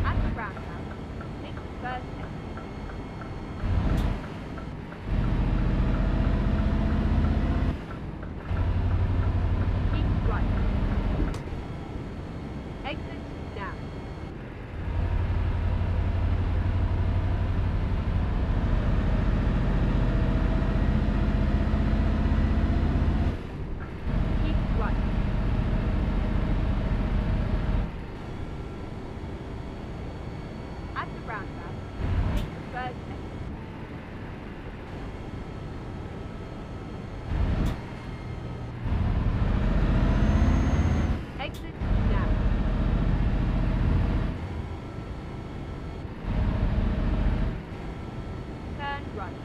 At the roundabout, take the first exit. Keep right. Exit now. Keep right. At the roundabout, take the first exit. Exit now. Turn right.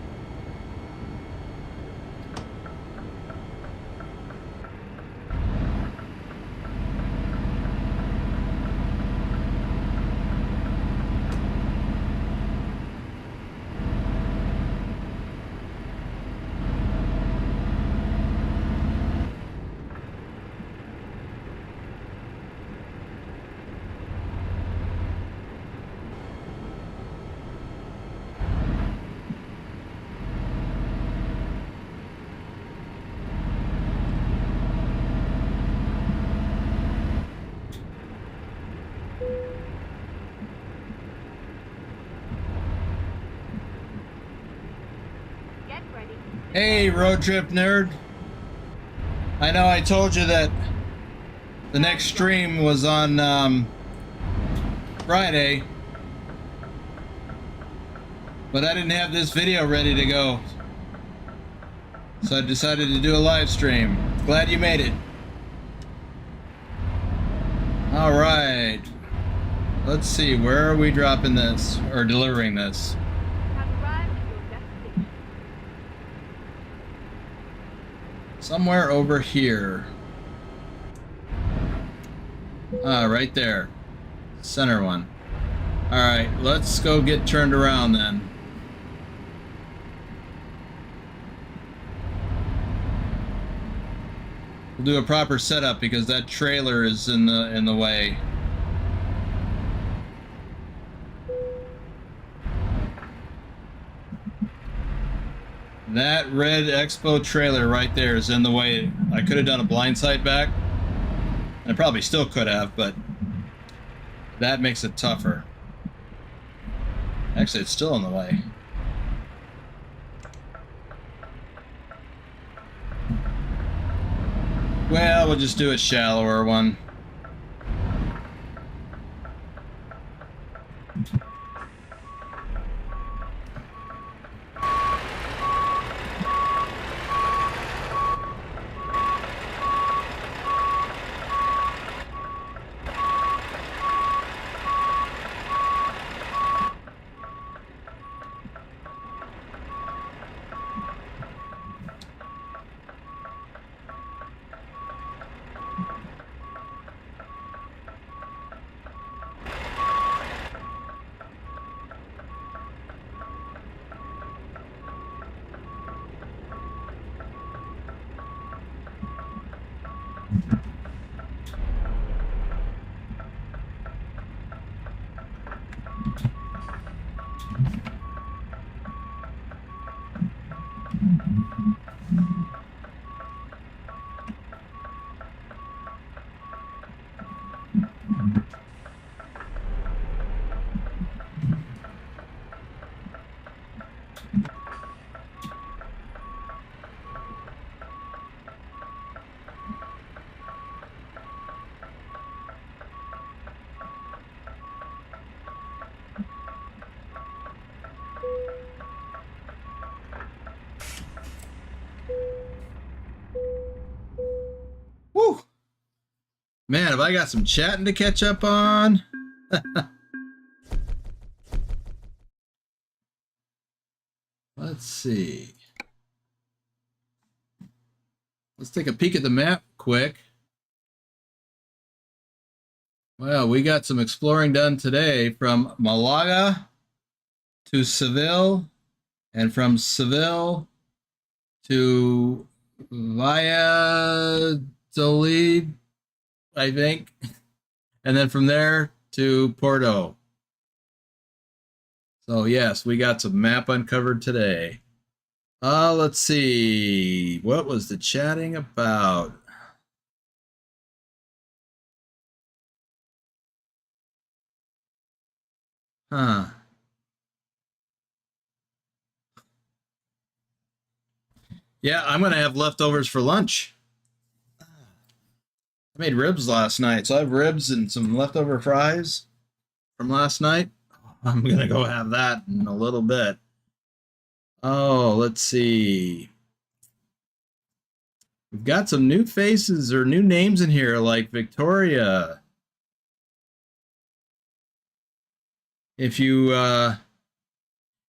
Hey, road trip nerd. I know I told you that the next stream was on Friday, but I didn't have this video ready to go. So I decided to do a live stream. Glad you made it. All right. Let's see, where are we dropping this or delivering this? Have arrived at your destination. Somewhere over here. Right there. Center one. All right, let's go get turned around then. We'll do a proper setup because that trailer is in the way. That red Expo trailer right there is in the way. I could have done a blindside back. I probably still could have, but that makes it tougher. Actually, it's still in the way. Well, we'll just do a shallower one. Woo! Man, have I got some chatting to catch up on? Let's see. Let's take a peek at the map quick. Well, we got some exploring done today from Malaga to Seville, and from Seville to Valladolid, I think, and then from there to Porto. So yes, we got some map uncovered today. Let's see, what was the chatting about? Huh. Yeah, I'm gonna have leftovers for lunch. I made ribs last night, so I have ribs and some leftover fries from last night. I'm gonna go have that in a little bit. Oh, let's see. We've got some new faces or new names in here, like Victoria. If you've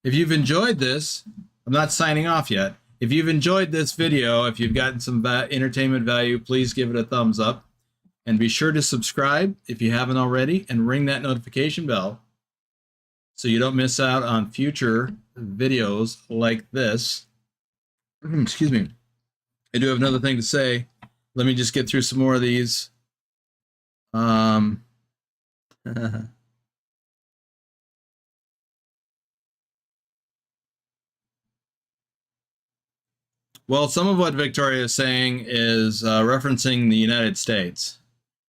enjoyed this, I'm not signing off yet. If you've enjoyed this video, if you've gotten some entertainment value, please give it a thumbs up. And be sure to subscribe if you haven't already, and ring that notification bell so you don't miss out on future videos like this. Excuse me. I do have another thing to say. Let me just get through some more of these. Well, some of what Victoria is saying is referencing the United States.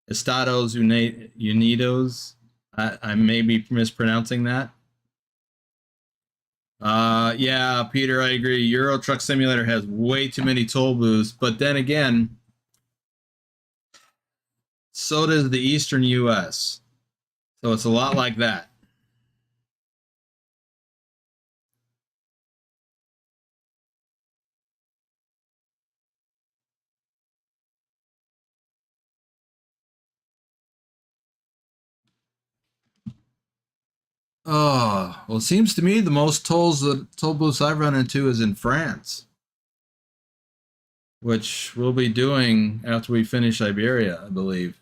Estados Unidos. I may be mispronouncing that. Yeah, Peter, I agree. Euro Truck Simulator has way too many toll booths, but then again, so does the Eastern US. So it's a lot like that. Oh, well, it seems to me the most toll booths I've run into is in France, which we'll be doing after we finish Iberia, I believe.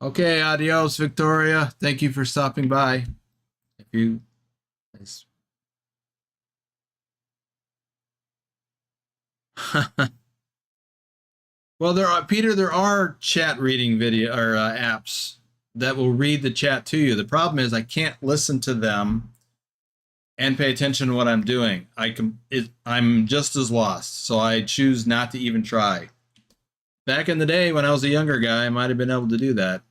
Okay, adios, Victoria. Thank you for stopping by. If you, nice. Well, there are chat reading video or apps that will read the chat to you. The problem is I can't listen to them and pay attention to what I'm doing. I'm just as lost, so I choose not to even try. Back in the day when I was a younger guy, I might have been able to do that.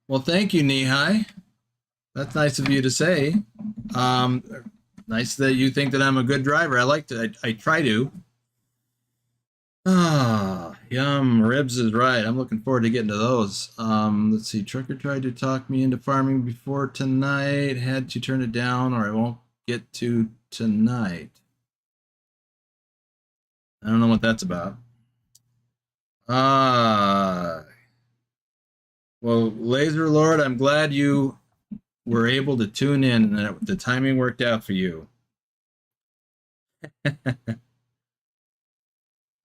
Well, thank you, Nihai. That's nice of you to say. Um, Nice that you think that I'm a good driver. I try to. Ah, yum. Ribs is right. I'm looking forward to getting to those. Let's see. Trucker tried to talk me into farming before tonight. Had to turn it down or I won't get to tonight. I don't know what that's about. Well, Laser Lord, I'm glad you were able to tune in and that the timing worked out for you.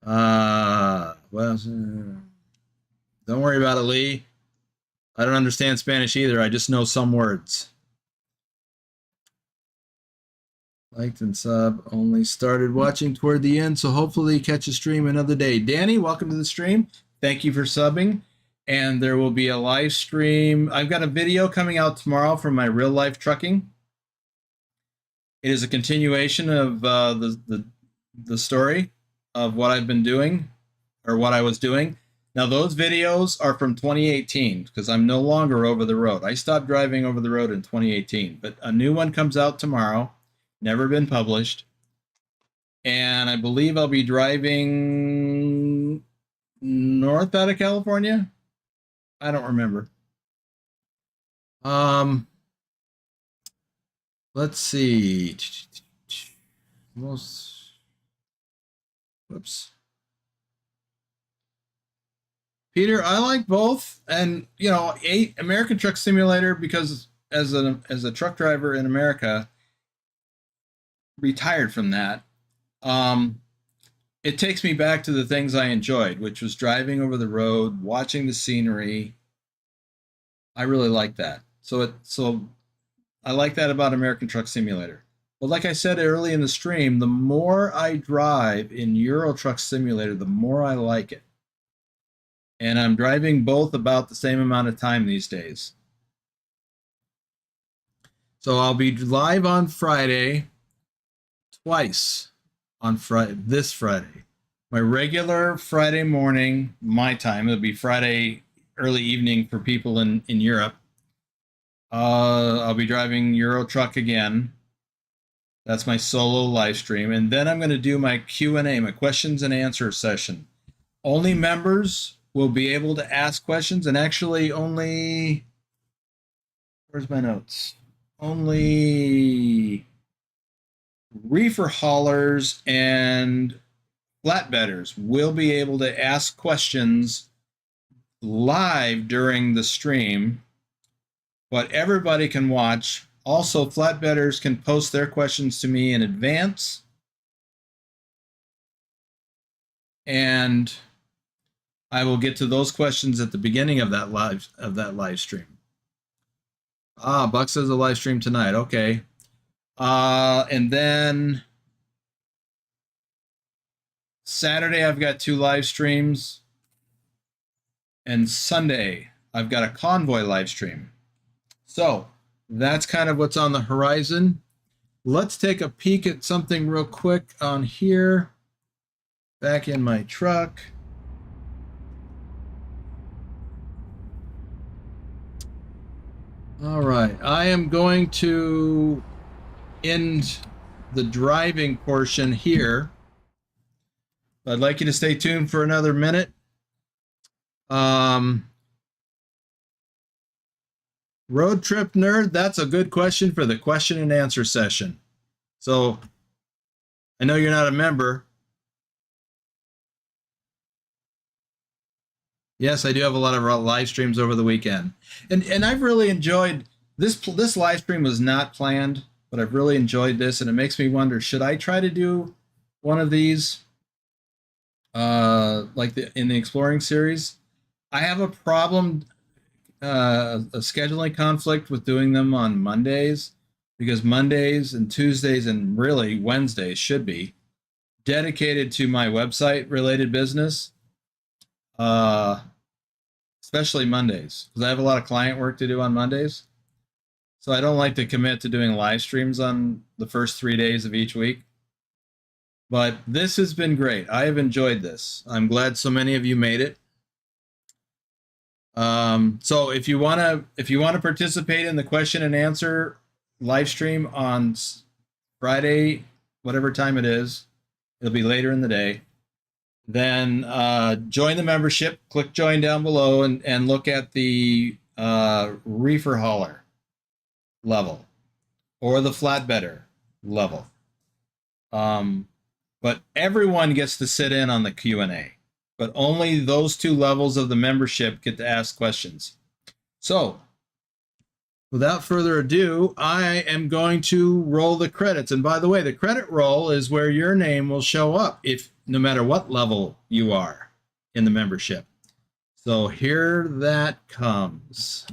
Well, don't worry about it, Lee. I don't understand Spanish either. I just know some words. Liked and sub. Only started watching toward the end, so hopefully catch a stream another day. Danny, welcome to the stream. Thank you for subbing. And there will be a live stream. I've got a video coming out tomorrow from my real life trucking. It is a continuation of the story of what I've been doing or what I was doing. Now, those videos are from 2018 because I'm no longer over the road. I stopped driving over the road in 2018, but a new one comes out tomorrow, never been published. And I believe I'll be driving north out of California. I don't remember. Let's see. Whoops. Peter, I like both, and you know, American Truck Simulator because as a truck driver in America, retired from that. It takes me back to the things I enjoyed, which was driving over the road, watching the scenery. I really like that. So I like that about American Truck Simulator. But like I said early in the stream, the more I drive in Euro Truck Simulator, the more I like it. And I'm driving both about the same amount of time these days. So I'll be live on Friday twice on this Friday. My regular Friday morning, my time, it'll be Friday early evening for people in Europe. I'll be driving Euro Truck again. That's my solo live stream. And then I'm going to do my Q&A, my questions and answer session. Only members will be able to ask questions, and actually only, where's my notes? Only reefer haulers and flatbedders will be able to ask questions live during the stream, but everybody can watch. Also, flatbedders can post their questions to me in advance, and I will get to those questions at the beginning of that live stream. Buck says a live stream tonight. Okay. And then Saturday I've got 2 live streams, and Sunday I've got a convoy live stream. So that's kind of what's on the horizon. Let's take a peek at something real quick on here. back in my truck. All right, I am going to end the driving portion here. I'd like you to stay tuned for another minute. Road trip nerd, that's a good question for the question and answer session. So I know you're not a member. Yes, I do have a lot of live streams over the weekend. And I've really enjoyed this live stream was not planned, but I've really enjoyed this, and it makes me wonder, should I try to do one of these like in the Exploring series? I have a problem, a scheduling conflict with doing them on Mondays, because Mondays and Tuesdays and really Wednesdays should be dedicated to my website related business. Especially Mondays, because I have a lot of client work to do on Mondays. So I don't like to commit to doing live streams on the first 3 days of each week. But this has been great. I have enjoyed this. I'm glad so many of you made it. So if you want to participate in the question and answer live stream on Friday, whatever time it is, it'll be later in the day. Then join the membership, click join down below, and look at the reefer hauler level or the flatbedder level. But everyone gets to sit in on the Q&A, but only those two levels of the membership get to ask questions. So without further ado, I am going to roll the credits. And by the way, the credit roll is where your name will show up no matter what level you are in the membership. So here that comes.